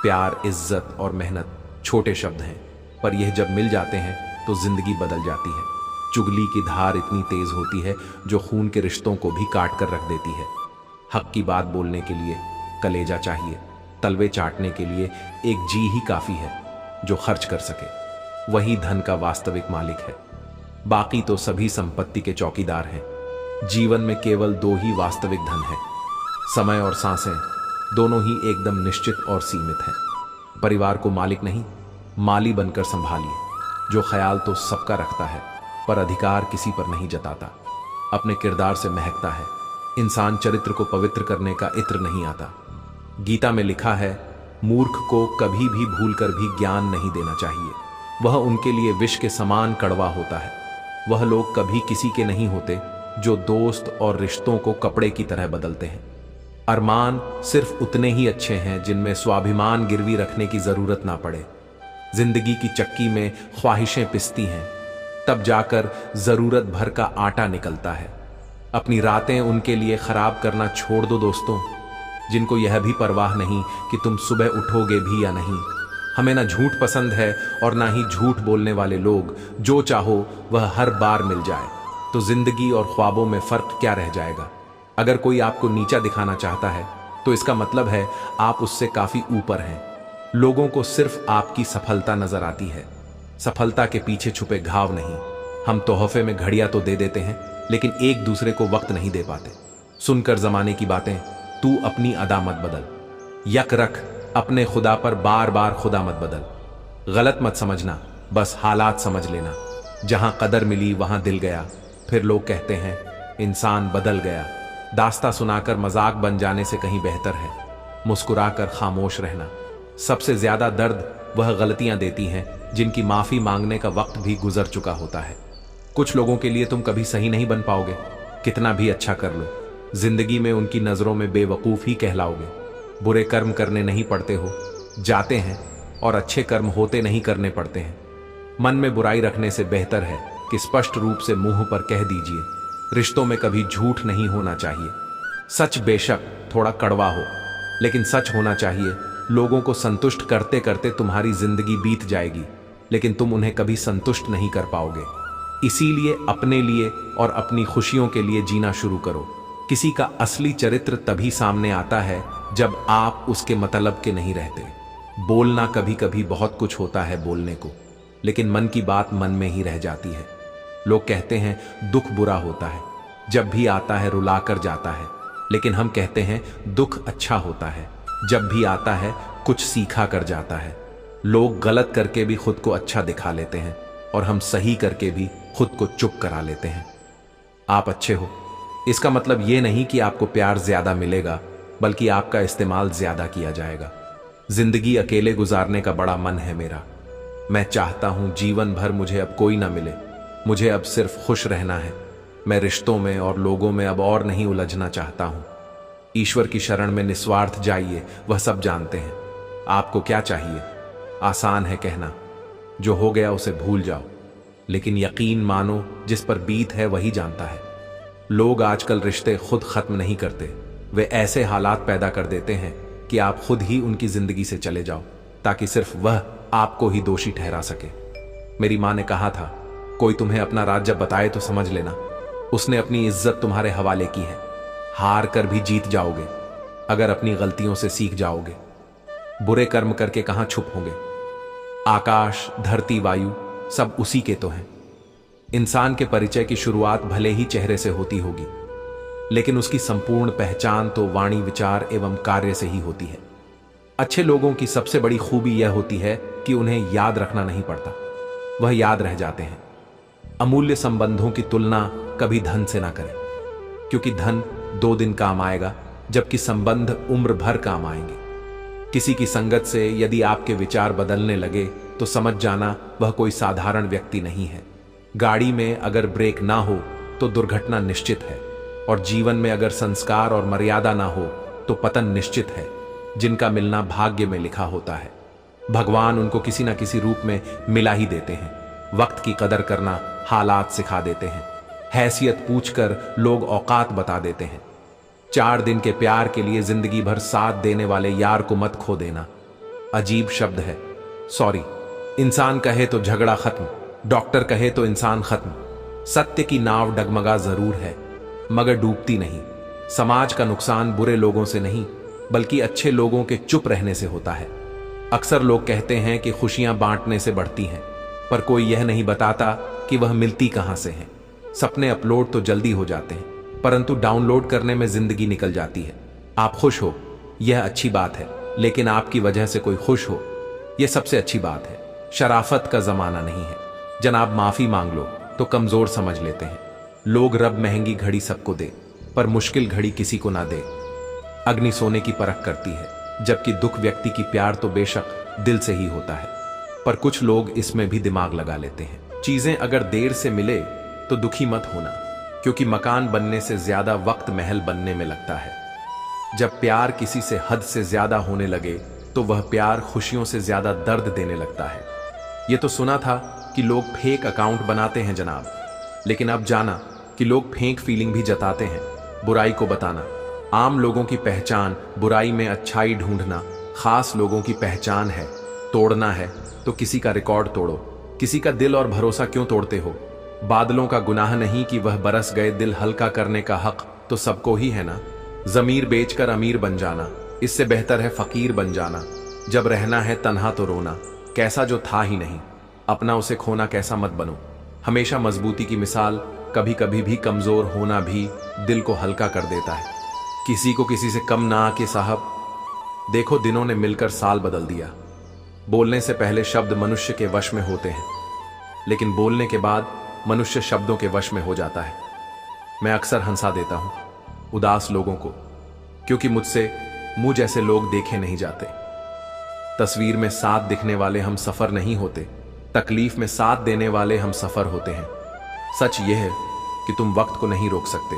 प्यार, इज्जत और मेहनत छोटे शब्द हैं, पर यह जब मिल जाते हैं तो जिंदगी बदल जाती है। चुगली की धार इतनी तेज होती है जो खून के रिश्तों को भी काट कर रख देती है। हक की बात बोलने के लिए कलेजा चाहिए, तलवे चाटने के लिए एक जी ही काफी है। जो खर्च कर सके वही धन का वास्तविक मालिक है, बाकी तो सभी संपत्ति के चौकीदार हैं। जीवन में केवल दो ही वास्तविक धन है, समय और सांसें, दोनों ही एकदम निश्चित और सीमित हैं। परिवार को मालिक नहीं, माली बनकर संभालिए। जो ख्याल तो सबका रखता है पर अधिकार किसी पर नहीं जताता, अपने किरदार से महकता है। इंसान चरित्र को पवित्र करने का इत्र नहीं आता। गीता में लिखा है, मूर्ख को कभी भी भूलकर भी ज्ञान नहीं देना चाहिए, वह उनके लिए विष के समान कड़वा होता है। वह लोग कभी किसी के नहीं होते जो दोस्त और रिश्तों को कपड़े की तरह बदलते हैं। अरमान सिर्फ उतने ही अच्छे हैं जिनमें स्वाभिमान गिरवी रखने की जरूरत ना पड़े। जिंदगी की चक्की में ख्वाहिशें पिसती हैं, तब जाकर जरूरत भर का आटा निकलता है। अपनी रातें उनके लिए खराब करना छोड़ दो दोस्तों, जिनको यह भी परवाह नहीं कि तुम सुबह उठोगे भी या नहीं। हमें ना झूठ पसंद है और ना ही झूठ बोलने वाले लोग। जो चाहो वह हर बार मिल जाए, तो जिंदगी और ख्वाबों में फर्क क्या रह जाएगा। अगर कोई आपको नीचा दिखाना चाहता है तो इसका मतलब है आप उससे काफी ऊपर हैं। लोगों को सिर्फ आपकी सफलता नजर आती है, सफलता के पीछे छुपे घाव नहीं। हम तोहफे में घड़ियां तो दे देते हैं, लेकिन एक दूसरे को वक्त नहीं दे पाते। सुनकर जमाने की बातें, तू अपनी अदा मत बदल। यक रख अपने खुदा पर बार बार खुदा मत बदल। गलत मत समझना, बस हालात समझ लेना। जहां कदर मिली वहां दिल गया। फिर लोग कहते हैं इंसान बदल गया। दास्ता सुनाकर मजाक बन जाने से कहीं बेहतर है मुस्कुराकर खामोश रहना। सबसे ज्यादा दर्द वह गलतियां देती हैं जिनकी माफी मांगने का वक्त भी गुजर चुका होता है। कुछ लोगों के लिए तुम कभी सही नहीं बन पाओगे, कितना भी अच्छा कर लो। जिंदगी में उनकी नजरों में बेवकूफ ही कहलाओगे। बुरे कर्म करने नहीं पड़ते हो, जाते हैं, और अच्छे कर्म होते नहीं करने पड़ते हैं। मन में बुराई रखने से बेहतर है कि स्पष्ट रूप से मुंह पर कह दीजिए। रिश्तों में कभी झूठ नहीं होना चाहिए। सच बेशक थोड़ा कड़वा हो, लेकिन सच होना चाहिए। लोगों को संतुष्ट करते करते तुम्हारी जिंदगी बीत जाएगी, लेकिन तुम उन्हें कभी संतुष्ट नहीं कर पाओगे। इसीलिए अपने लिए और अपनी खुशियों के लिए जीना शुरू करो। किसी का असली चरित्र तभी सामने आता है जब आप उसके मतलब के नहीं रहते। बोलना कभी कभी बहुत कुछ होता है बोलने को, लेकिन मन की बात मन में ही रह जाती है। लोग कहते हैं दुख बुरा होता है, जब भी आता है रुलाकर जाता है, लेकिन हम कहते हैं दुख अच्छा होता है, जब भी आता है कुछ सीखा कर जाता है। लोग गलत करके भी खुद को अच्छा दिखा लेते हैं और हम सही करके भी खुद को चुप करा लेते हैं। आप अच्छे हो, इसका मतलब यह नहीं कि आपको प्यार ज्यादा मिलेगा, बल्कि आपका इस्तेमाल ज्यादा किया जाएगा। जिंदगी अकेले गुजारने का बड़ा मन है मेरा। मैं चाहता हूं जीवन भर मुझे अब कोई ना मिले, मुझे अब सिर्फ खुश रहना है। मैं रिश्तों में और लोगों में अब और नहीं उलझना चाहता हूं। ईश्वर की शरण में निस्वार्थ जाइए, वह सब जानते हैं। आपको क्या चाहिए? आसान है कहना, जो हो गया उसे भूल जाओ, लेकिन यकीन मानो जिस पर बीत है वही जानता है। लोग आजकल रिश्ते खुद खत्म नहीं करते, वे ऐसे हालात पैदा कर देते हैं कि आप खुद ही उनकी जिंदगी से चले जाओ, ताकि सिर्फ वह आपको ही दोषी ठहरा सके। मेरी मां ने कहा था, कोई तुम्हें अपना राज जब बताए तो समझ लेना उसने अपनी इज्जत तुम्हारे हवाले की है। हार कर भी जीत जाओगे अगर अपनी गलतियों से सीख जाओगे। बुरे कर्म करके कहां छुप होंगे? आकाश, धरती, वायु सब उसी के तो हैं। इंसान के परिचय की शुरुआत भले ही चेहरे से होती होगी, लेकिन उसकी संपूर्ण पहचान तो वाणी, विचार एवं कार्य से ही होती है। अच्छे लोगों की सबसे बड़ी खूबी यह होती है कि उन्हें याद रखना नहीं पड़ता, वह याद रह जाते हैं। अमूल्य संबंधों की तुलना कभी धन से ना करें, क्योंकि धन 2 दिन काम आएगा, जबकि संबंध उम्र भर काम आएंगे। किसी की संगत से यदि आपके विचार बदलने लगे तो समझ जाना वह कोई साधारण व्यक्ति नहीं है। गाड़ी में अगर ब्रेक ना हो तो दुर्घटना निश्चित है, और जीवन में अगर संस्कार और मर्यादा ना हो तो पतन निश्चित है। जिनका मिलना भाग्य में लिखा होता है, भगवान उनको किसी न किसी रूप में मिला ही देते हैं। वक्त की कदर करना हालात सिखा देते हैं। हैसियत पूछकर लोग औकात बता देते हैं। 4 दिन के प्यार के लिए जिंदगी भर साथ देने वाले यार को मत खो देना। अजीब शब्द है, सॉरी। इंसान कहे तो झगड़ा खत्म, डॉक्टर कहे तो इंसान खत्म। सत्य की नाव डगमगा जरूर है, मगर डूबती नहीं। समाज का नुकसान बुरे लोगों से नहीं, बल्कि अच्छे लोगों के चुप रहने से होता है। अक्सर लोग कहते हैं कि खुशियां बांटने से बढ़ती हैं, पर कोई यह नहीं बताता कि वह मिलती कहां से हैं। सपने अपलोड तो जल्दी हो जाते हैं, परंतु डाउनलोड करने में जिंदगी निकल जाती है। आप खुश हो, यह अच्छी बात है, लेकिन आपकी वजह से कोई खुश हो, यह सबसे अच्छी बात है। शराफत का जमाना नहीं है। जनाब माफी मांग लो तो कमजोर समझ लेते हैं। लोग रब महंगी घड़ी सबको दे, पर मुश्किल घड़ी किसी को ना दे। अग्नि सोने की परख करती है, जबकि दुख व्यक्ति की प्यार तो बेशक दिल से ही होता है, पर कुछ लोग इसमें भी दिमाग लगा लेते हैं। चीजें अगर देर से मिले तो दुखी मत होना, क्योंकि मकान बनने से ज्यादा वक्त महल बनने में लगता है। जब प्यार किसी से हद से ज्यादा होने लगे तो वह प्यार खुशियों से ज्यादा दर्द देने लगता है। यह तो सुना था कि लोग फेक अकाउंट बनाते हैं जनाब, लेकिन अब जाना कि लोग फेक फीलिंग भी जताते हैं। बुराई को बताना आम लोगों की पहचान, बुराई में अच्छाई ढूंढना खास लोगों की पहचान है। तोड़ना है तो किसी का रिकॉर्ड तोड़ो, किसी का दिल और भरोसा क्यों तोड़ते हो? बादलों का गुनाह नहीं कि वह बरस गए, दिल हल्का करने का हक तो सबको ही है ना। जमीर बेचकर अमीर बन जाना, इससे बेहतर है फकीर बन जाना। जब रहना है तन्हा तो रोना, कैसा जो था ही नहीं, अपना उसे खोना कैसा मत बनो। हमेशा मजबूती की मिसाल, कभी कभी भी कमजोर होना भी दिल को हल्का कर देता है। किसी को किसी से कम ना आके साहब। देखो दिनों ने मिलकर साल बदल दिया। बोलने से पहले शब्द मनुष्य के वश में होते हैं, लेकिन बोलने के बाद मनुष्य शब्दों के वश में हो जाता है। मैं अक्सर हंसा देता हूं उदास लोगों को, क्योंकि मुझसे मुझ जैसे लोग देखे नहीं जाते। तस्वीर में साथ दिखने वाले हम सफर नहीं होते, तकलीफ में साथ देने वाले हम सफर होते हैं। सच यह है कि तुम वक्त को नहीं रोक सकते,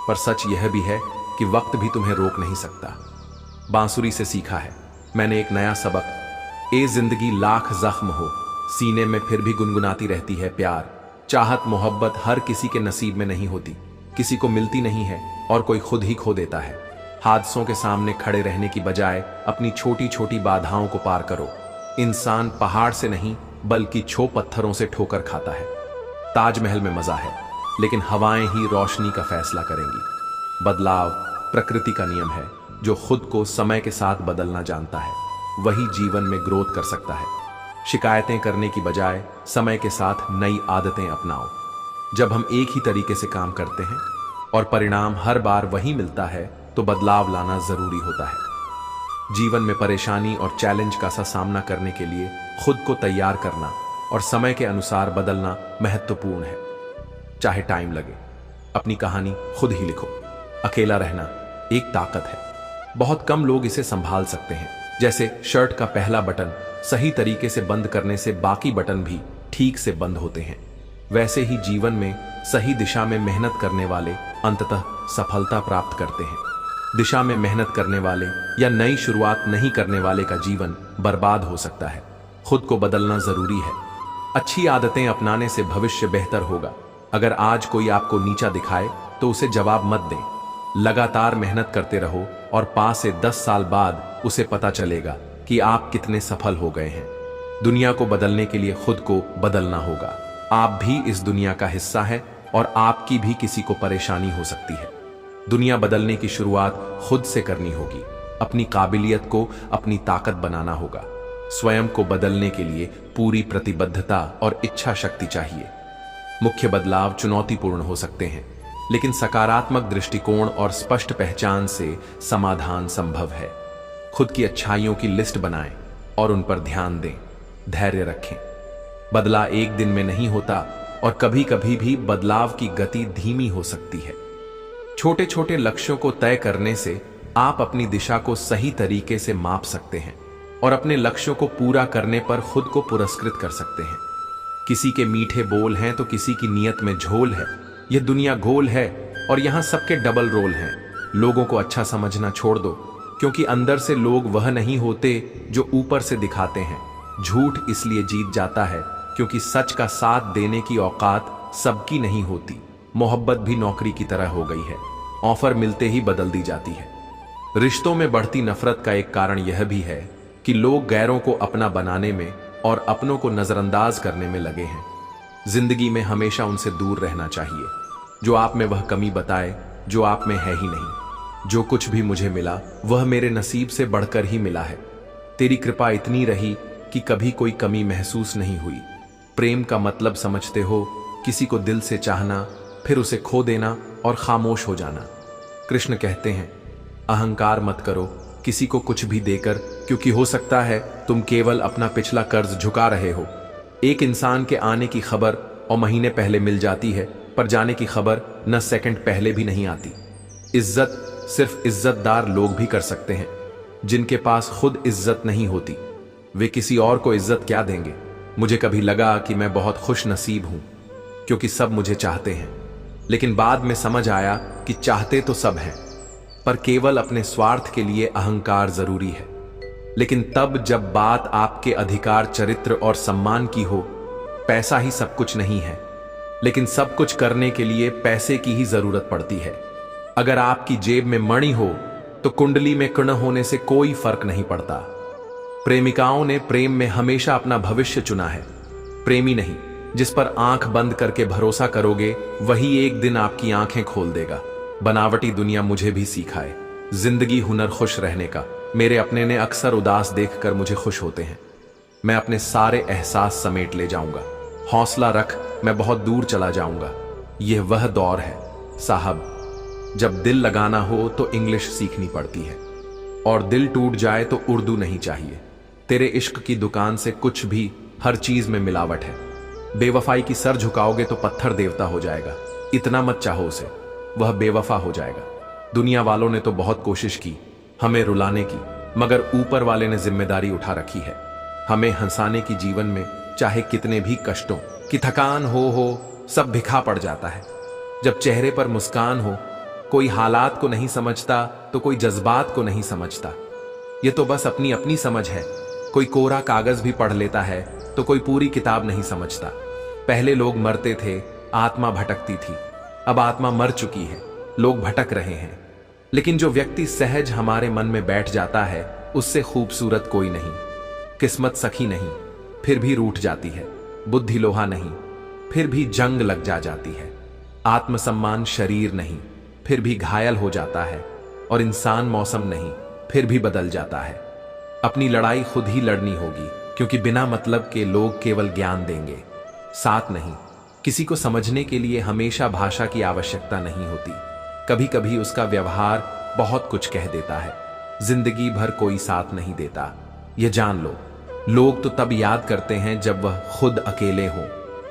पर सच यह भी है कि वक्त भी तुम्हें रोक नहीं सकता। बांसुरी से सीखा है मैंने एक नया सबक। ए जिंदगी लाख जख्म हो, सीने में फिर भी गुनगुनाती रहती है प्यार। चाहत मोहब्बत हर किसी के नसीब में नहीं होती, किसी को मिलती नहीं है और कोई खुद ही खो देता है। हादसों के सामने खड़े रहने की बजाय अपनी छोटी छोटी बाधाओं को पार करो। इंसान पहाड़ से नहीं बल्कि छो पत्थरों से ठोकर खाता है। ताजमहल में मजा है, लेकिन हवाएं ही रोशनी का फैसला करेंगी। बदलाव प्रकृति का नियम है, जो खुद को समय के साथ बदलना जानता है वही जीवन में ग्रोथ कर सकता है। शिकायतें करने की बजाय समय के साथ नई आदतें अपनाओ। जब हम एक ही तरीके से काम करते हैं और परिणाम हर बार वही मिलता है तो बदलाव लाना जरूरी होता है। जीवन में परेशानी और चैलेंज का सामना करने के लिए खुद को तैयार करना और समय के अनुसार बदलना महत्वपूर्ण है। चाहे टाइम लगे, अपनी कहानी खुद ही लिखो। अकेला रहना एक ताकत है, बहुत कम लोग इसे संभाल सकते हैं। जैसे शर्ट का पहला बटन सही तरीके से बंद करने से बाकी बटन भी ठीक से बंद होते हैं, वैसे ही जीवन में सही दिशा में मेहनत करने वाले अंततः सफलता प्राप्त करते हैं। दिशा में मेहनत करने वाले या नई शुरुआत नहीं करने वाले का जीवन बर्बाद हो सकता है। खुद को बदलना जरूरी है। अच्छी आदतें अपनाने से भविष्य बेहतर होगा। अगर आज कोई आपको नीचा दिखाए तो उसे जवाब मत दें। लगातार मेहनत करते रहो और 5 से 10 साल बाद उसे पता चलेगा कि आप कितने सफल हो गए हैं। दुनिया को बदलने के लिए खुद को बदलना होगा। आप भी इस दुनिया का हिस्सा है और आपकी भी किसी को परेशानी हो सकती है। दुनिया बदलने की शुरुआत खुद से करनी होगी। अपनी काबिलियत को अपनी ताकत बनाना होगा। स्वयं को बदलने के लिए पूरी प्रतिबद्धता और इच्छा शक्ति चाहिए। मुख्य बदलाव चुनौतीपूर्ण हो सकते हैं, लेकिन सकारात्मक दृष्टिकोण और स्पष्ट पहचान से समाधान संभव है। खुद की अच्छाइयों की लिस्ट बनाएं और उन पर ध्यान दें। धैर्य रखें। बदला एक दिन में नहीं होता और कभी कभी भी बदलाव की गति धीमी हो सकती है। छोटे छोटे लक्ष्यों को तय करने से आप अपनी दिशा को सही तरीके से माप सकते हैं और अपने लक्ष्यों को पूरा करने पर खुद को पुरस्कृत कर सकते हैं। किसी के मीठे बोल हैं तो किसी की नीयत में झोल है। यह दुनिया गोल है और यहां सबके डबल रोल हैं। लोगों को अच्छा समझना छोड़ दो, क्योंकि अंदर से लोग वह नहीं होते जो ऊपर से दिखाते हैं। झूठ इसलिए जीत जाता है क्योंकि सच का साथ देने की औकात सबकी नहीं होती। मोहब्बत भी नौकरी की तरह हो गई है, ऑफर मिलते ही बदल दी जाती है। रिश्तों में बढ़ती नफरत का एक कारण यह भी है कि लोग गैरों को अपना बनाने में और अपनों को नजरअंदाज करने में लगे हैं। जिंदगी में हमेशा उनसे दूर रहना चाहिए जो आप में वह कमी बताए जो आप में है ही नहीं। जो कुछ भी मुझे मिला वह मेरे नसीब से बढ़कर ही मिला है। तेरी कृपा इतनी रही कि कभी कोई कमी महसूस नहीं हुई। प्रेम का मतलब समझते हो? किसी को दिल से चाहना, फिर उसे खो देना और खामोश हो जाना। कृष्ण कहते हैं, अहंकार मत करो किसी को कुछ भी देकर, क्योंकि हो सकता है तुम केवल अपना पिछला कर्ज झुका रहे हो। एक इंसान के आने की खबर और महीने पहले मिल जाती है, पर जाने की खबर न सेकंड पहले भी नहीं आती। इज्जत सिर्फ इज्जतदार लोग भी कर सकते हैं। जिनके पास खुद इज्जत नहीं होती वे किसी और को इज्जत क्या देंगे। मुझे कभी लगा कि मैं बहुत खुश नसीब हूं क्योंकि सब मुझे चाहते हैं, लेकिन बाद में समझ आया कि चाहते तो सब हैं, पर केवल अपने स्वार्थ के लिए अहंकार जरूरी है। लेकिन तब जब बात आपके अधिकार, चरित्र और सम्मान की हो। पैसा ही सब कुछ नहीं है, लेकिन सब कुछ करने के लिए पैसे की ही जरूरत पड़ती है। अगर आपकी जेब में मणि हो तो कुंडली में कण होने से कोई फर्क नहीं पड़ता। प्रेमिकाओं ने प्रेम में हमेशा अपना भविष्य चुना है, प्रेमी नहीं। जिस पर आंख बंद करके भरोसा करोगे वही एक दिन आपकी आंखें खोल देगा। बनावटी दुनिया मुझे भी सिखाए जिंदगी हुनर खुश रहने का। मेरे अपने ने अक्सर उदास देखकर मुझे खुश होते हैं। मैं अपने सारे एहसास समेट ले जाऊंगा। हौसला रख, मैं बहुत दूर चला जाऊंगा। यह वह दौर है साहब जब दिल लगाना हो तो इंग्लिश सीखनी पड़ती है, और दिल टूट जाए तो उर्दू नहीं चाहिए। तेरे इश्क की दुकान से कुछ भी, हर चीज में मिलावट है। बेवफाई की सर झुकाओगे तो पत्थर देवता हो जाएगा। इतना मत चाहो उसे, वह बेवफा हो जाएगा। दुनिया वालों ने तो बहुत कोशिश की हमें रुलाने की, मगर ऊपर वाले ने जिम्मेदारी उठा रखी है हमें हंसाने की। जीवन में चाहे कितने भी कष्टों की थकान हो सब भिखा पड़ जाता है जब चेहरे पर मुस्कान हो। कोई हालात को नहीं समझता तो कोई जज्बात को नहीं समझता। यह तो बस अपनी अपनी समझ है। कोई कोरा कागज भी पढ़ लेता है तो कोई पूरी किताब नहीं समझता। पहले लोग मरते थे, आत्मा भटकती थी। अब आत्मा मर चुकी है, लोग भटक रहे हैं। लेकिन जो व्यक्ति सहज हमारे मन में बैठ जाता है उससे खूबसूरत कोई नहीं। किस्मत सखी नहीं फिर भी रूठ जाती है। बुद्धि लोहा नहीं फिर भी जंग लग जाती है। आत्मसम्मान शरीर नहीं फिर भी घायल हो जाता है, और इंसान मौसम नहीं फिर भी बदल जाता है। अपनी लड़ाई खुद ही लड़नी होगी, क्योंकि बिना मतलब के लोग केवल ज्ञान देंगे, साथ नहीं। किसी को समझने के लिए हमेशा भाषा की आवश्यकता नहीं होती। कभी कभी उसका व्यवहार बहुत कुछ कह देता है। जिंदगी भर कोई साथ नहीं देता, यह जान लो। लोग तो तब याद करते हैं जब वह खुद अकेले हों।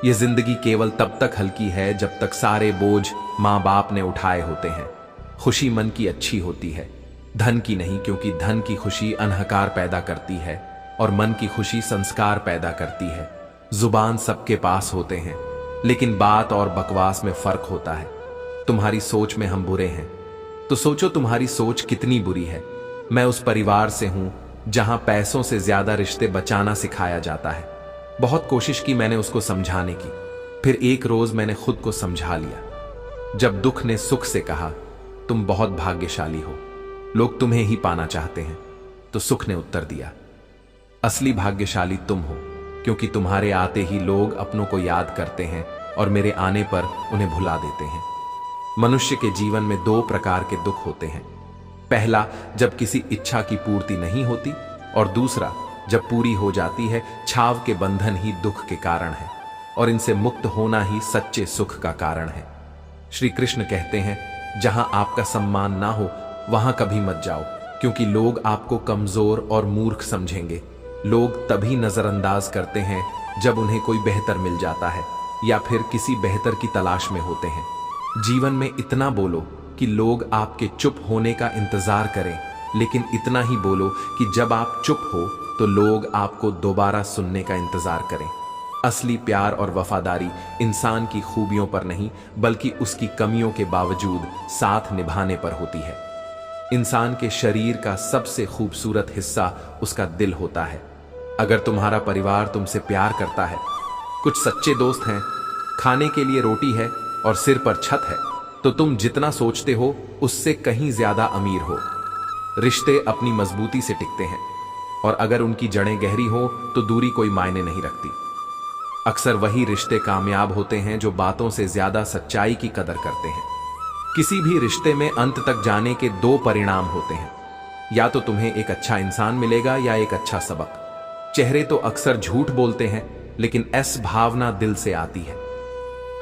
यह जिंदगी केवल तब तक हल्की है जब तक सारे बोझ माँ बाप ने उठाए होते हैं। खुशी मन की अच्छी होती है, धन की नहीं, क्योंकि धन की खुशी अहंकार पैदा करती है और मन की खुशी संस्कार पैदा करती है। जुबान सबके पास होते हैं, लेकिन बात और बकवास में फर्क होता है। तुम्हारी सोच में हम बुरे हैं, तो सोचो तुम्हारी सोच कितनी बुरी है। मैं उस परिवार से हूं जहां पैसों से ज्यादा रिश्ते बचाना सिखाया जाता है। बहुत कोशिश की मैंने उसको समझाने की, फिर एक रोज मैंने खुद को समझा लिया। जब दुख ने सुख से कहा तुम बहुत भाग्यशाली हो, लोग तुम्हें ही पाना चाहते हैं, तो सुख ने उत्तर दिया असली भाग्यशाली तुम हो, क्योंकि तुम्हारे आते ही लोग अपनों को याद करते हैं और मेरे आने पर उन्हें भुला देते हैं। मनुष्य के जीवन में दो प्रकार के दुख होते हैं। पहला, जब किसी इच्छा की पूर्ति नहीं होती, और दूसरा, जब पूरी हो जाती है। छाव के बंधन ही दुख के कारण है और इनसे मुक्त होना ही सच्चे सुख का कारण है। श्री कृष्ण कहते हैं, जहां आपका सम्मान ना हो वहां कभी मत जाओ, क्योंकि लोग आपको कमजोर और मूर्ख समझेंगे। लोग तभी नजरअंदाज करते हैं जब उन्हें कोई बेहतर मिल जाता है या फिर किसी बेहतर की तलाश में होते हैं। जीवन में इतना बोलो कि लोग आपके चुप होने का इंतजार करें, लेकिन इतना ही बोलो कि जब आप चुप हो तो लोग आपको दोबारा सुनने का इंतजार करें। असली प्यार और वफादारी इंसान की खूबियों पर नहीं, बल्कि उसकी कमियों के बावजूद साथ निभाने पर होती है। इंसान के शरीर का सबसे खूबसूरत हिस्सा उसका दिल होता है। अगर तुम्हारा परिवार तुमसे प्यार करता है, कुछ सच्चे दोस्त हैं, खाने के लिए रोटी है और सिर पर छत है, तो तुम जितना सोचते हो उससे कहीं ज्यादा अमीर हो। रिश्ते अपनी मजबूती से टिकते हैं, और अगर उनकी जड़ें गहरी हो तो दूरी कोई मायने नहीं रखती। अक्सर वही रिश्ते कामयाब होते हैं जो बातों से ज्यादा सच्चाई की कदर करते हैं। किसी भी रिश्ते में अंत तक जाने के दो परिणाम होते हैं, या तो तुम्हें एक अच्छा इंसान मिलेगा या एक अच्छा सबक। चेहरे तो अक्सर झूठ बोलते हैं, लेकिन ऐस भावना दिल से आती है।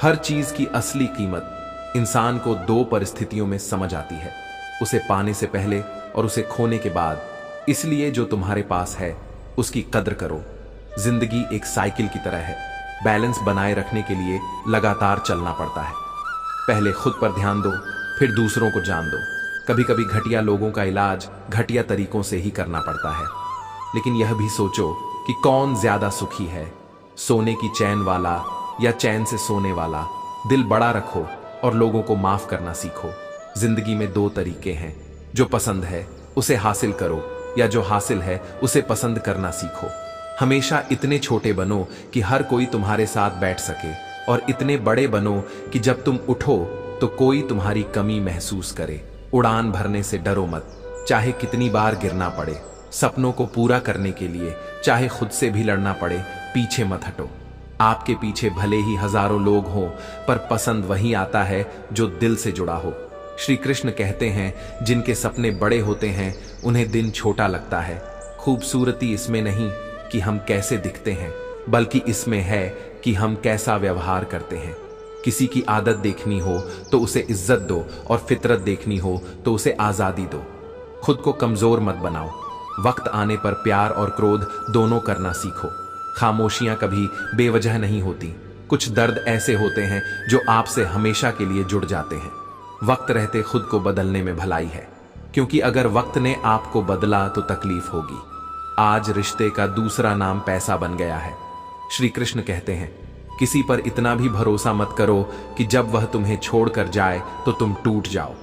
हर चीज की असली कीमत इंसान को दो परिस्थितियों में समझ आती है, उसे पाने से पहले और उसे खोने के बाद। इसलिए जो तुम्हारे पास है उसकी कद्र करो। जिंदगी एक साइकिल की तरह है, बैलेंस बनाए रखने के लिए लगातार चलना पड़ता है। पहले खुद पर ध्यान दो, फिर दूसरों को जान दो। कभी कभी घटिया लोगों का इलाज घटिया तरीकों से ही करना पड़ता है, लेकिन यह भी सोचो कि कौन ज्यादा सुखी है, सोने की चैन वाला या चैन से सोने वाला। दिल बड़ा रखो और लोगों को माफ करना सीखो। जिंदगी में दो तरीके हैं, जो पसंद है उसे हासिल करो, या जो हासिल है उसे पसंद करना सीखो। हमेशा इतने छोटे बनो कि हर कोई तुम्हारे साथ बैठ सके, और इतने बड़े बनो कि जब तुम उठो तो कोई तुम्हारी कमी महसूस करे। उड़ान भरने से डरो मत, चाहे कितनी बार गिरना पड़े। सपनों को पूरा करने के लिए चाहे खुद से भी लड़ना पड़े, पीछे मत हटो। आपके पीछे भले ही हजारों लोग हों, पर पसंद वही आता है जो दिल से जुड़ा हो। श्री कृष्ण कहते हैं, जिनके सपने बड़े होते हैं उन्हें दिन छोटा लगता है। खूबसूरती इसमें नहीं कि हम कैसे दिखते हैं, बल्कि इसमें है कि हम कैसा व्यवहार करते हैं। किसी की आदत देखनी हो तो उसे इज्जत दो, और फितरत देखनी हो तो उसे आजादी दो। खुद को कमजोर मत बनाओ। वक्त आने पर प्यार और क्रोध दोनों करना सीखो। खामोशियां कभी बेवजह नहीं होती। कुछ दर्द ऐसे होते हैं जो आपसे हमेशा के लिए जुड़ जाते हैं। वक्त रहते खुद को बदलने में भलाई है, क्योंकि अगर वक्त ने आपको बदला तो तकलीफ होगी। आज रिश्ते का दूसरा नाम पैसा बन गया है। श्री कृष्ण कहते हैं, किसी पर इतना भी भरोसा मत करो कि जब वह तुम्हें छोड़कर जाए तो तुम टूट जाओ।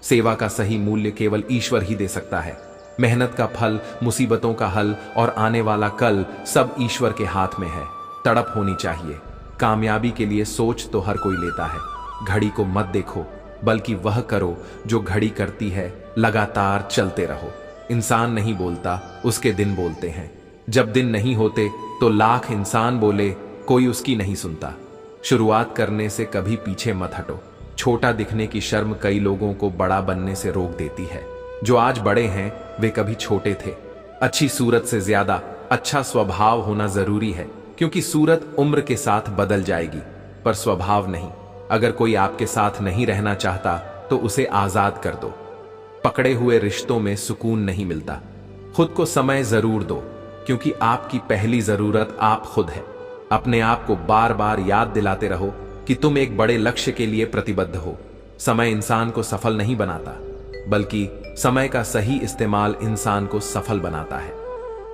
सेवा का सही मूल्य केवल ईश्वर ही दे सकता है। मेहनत का फल, मुसीबतों का हल और आने वाला कल सब ईश्वर के हाथ में है। तड़प होनी चाहिए। कामयाबी के लिए सोच तो हर कोई लेता है। घड़ी को मत देखो, बल्कि वह करो जो घड़ी करती है। लगातार चलते रहो। इंसान नहीं बोलता, उसके दिन बोलते हैं। जब दिन नहीं होते तो लाख इंसान बोले, कोई उसकी नहीं सुनता। शुरुआत करने से कभी पीछे मत हटो। छोटा दिखने की शर्म कई लोगों को बड़ा बनने से रोक देती है। जो आज बड़े हैं वे कभी छोटे थे। अच्छी सूरत से ज्यादा अच्छा स्वभाव होना जरूरी है, क्योंकि सूरत उम्र के साथ बदल जाएगी, पर स्वभाव नहीं। अगर कोई आपके साथ नहीं रहना चाहता तो उसे आजाद कर दो। पकड़े हुए रिश्तों में सुकून नहीं मिलता। खुद को समय जरूर दो, क्योंकि आपकी पहली जरूरत आप खुद है। अपने आप को बार बार याद दिलाते रहो कि तुम एक बड़े लक्ष्य के लिए प्रतिबद्ध हो। समय इंसान को सफल नहीं बनाता, बल्कि समय का सही इस्तेमाल इंसान को सफल बनाता है।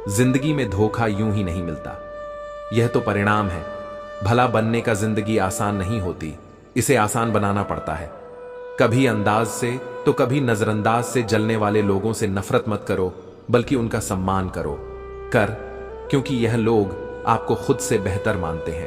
जिंदगी में धोखा यूं ही नहीं मिलता, यह तो परिणाम है। भला बनने का जिंदगी आसान नहीं होती, इसे आसान बनाना पड़ता है। कभी अंदाज से तो कभी नजरअंदाज से जलने वाले लोगों से नफरत मत करो, बल्कि उनका सम्मान करो। क्योंकि यह लोग आपको खुद से बेहतर मानते हैं।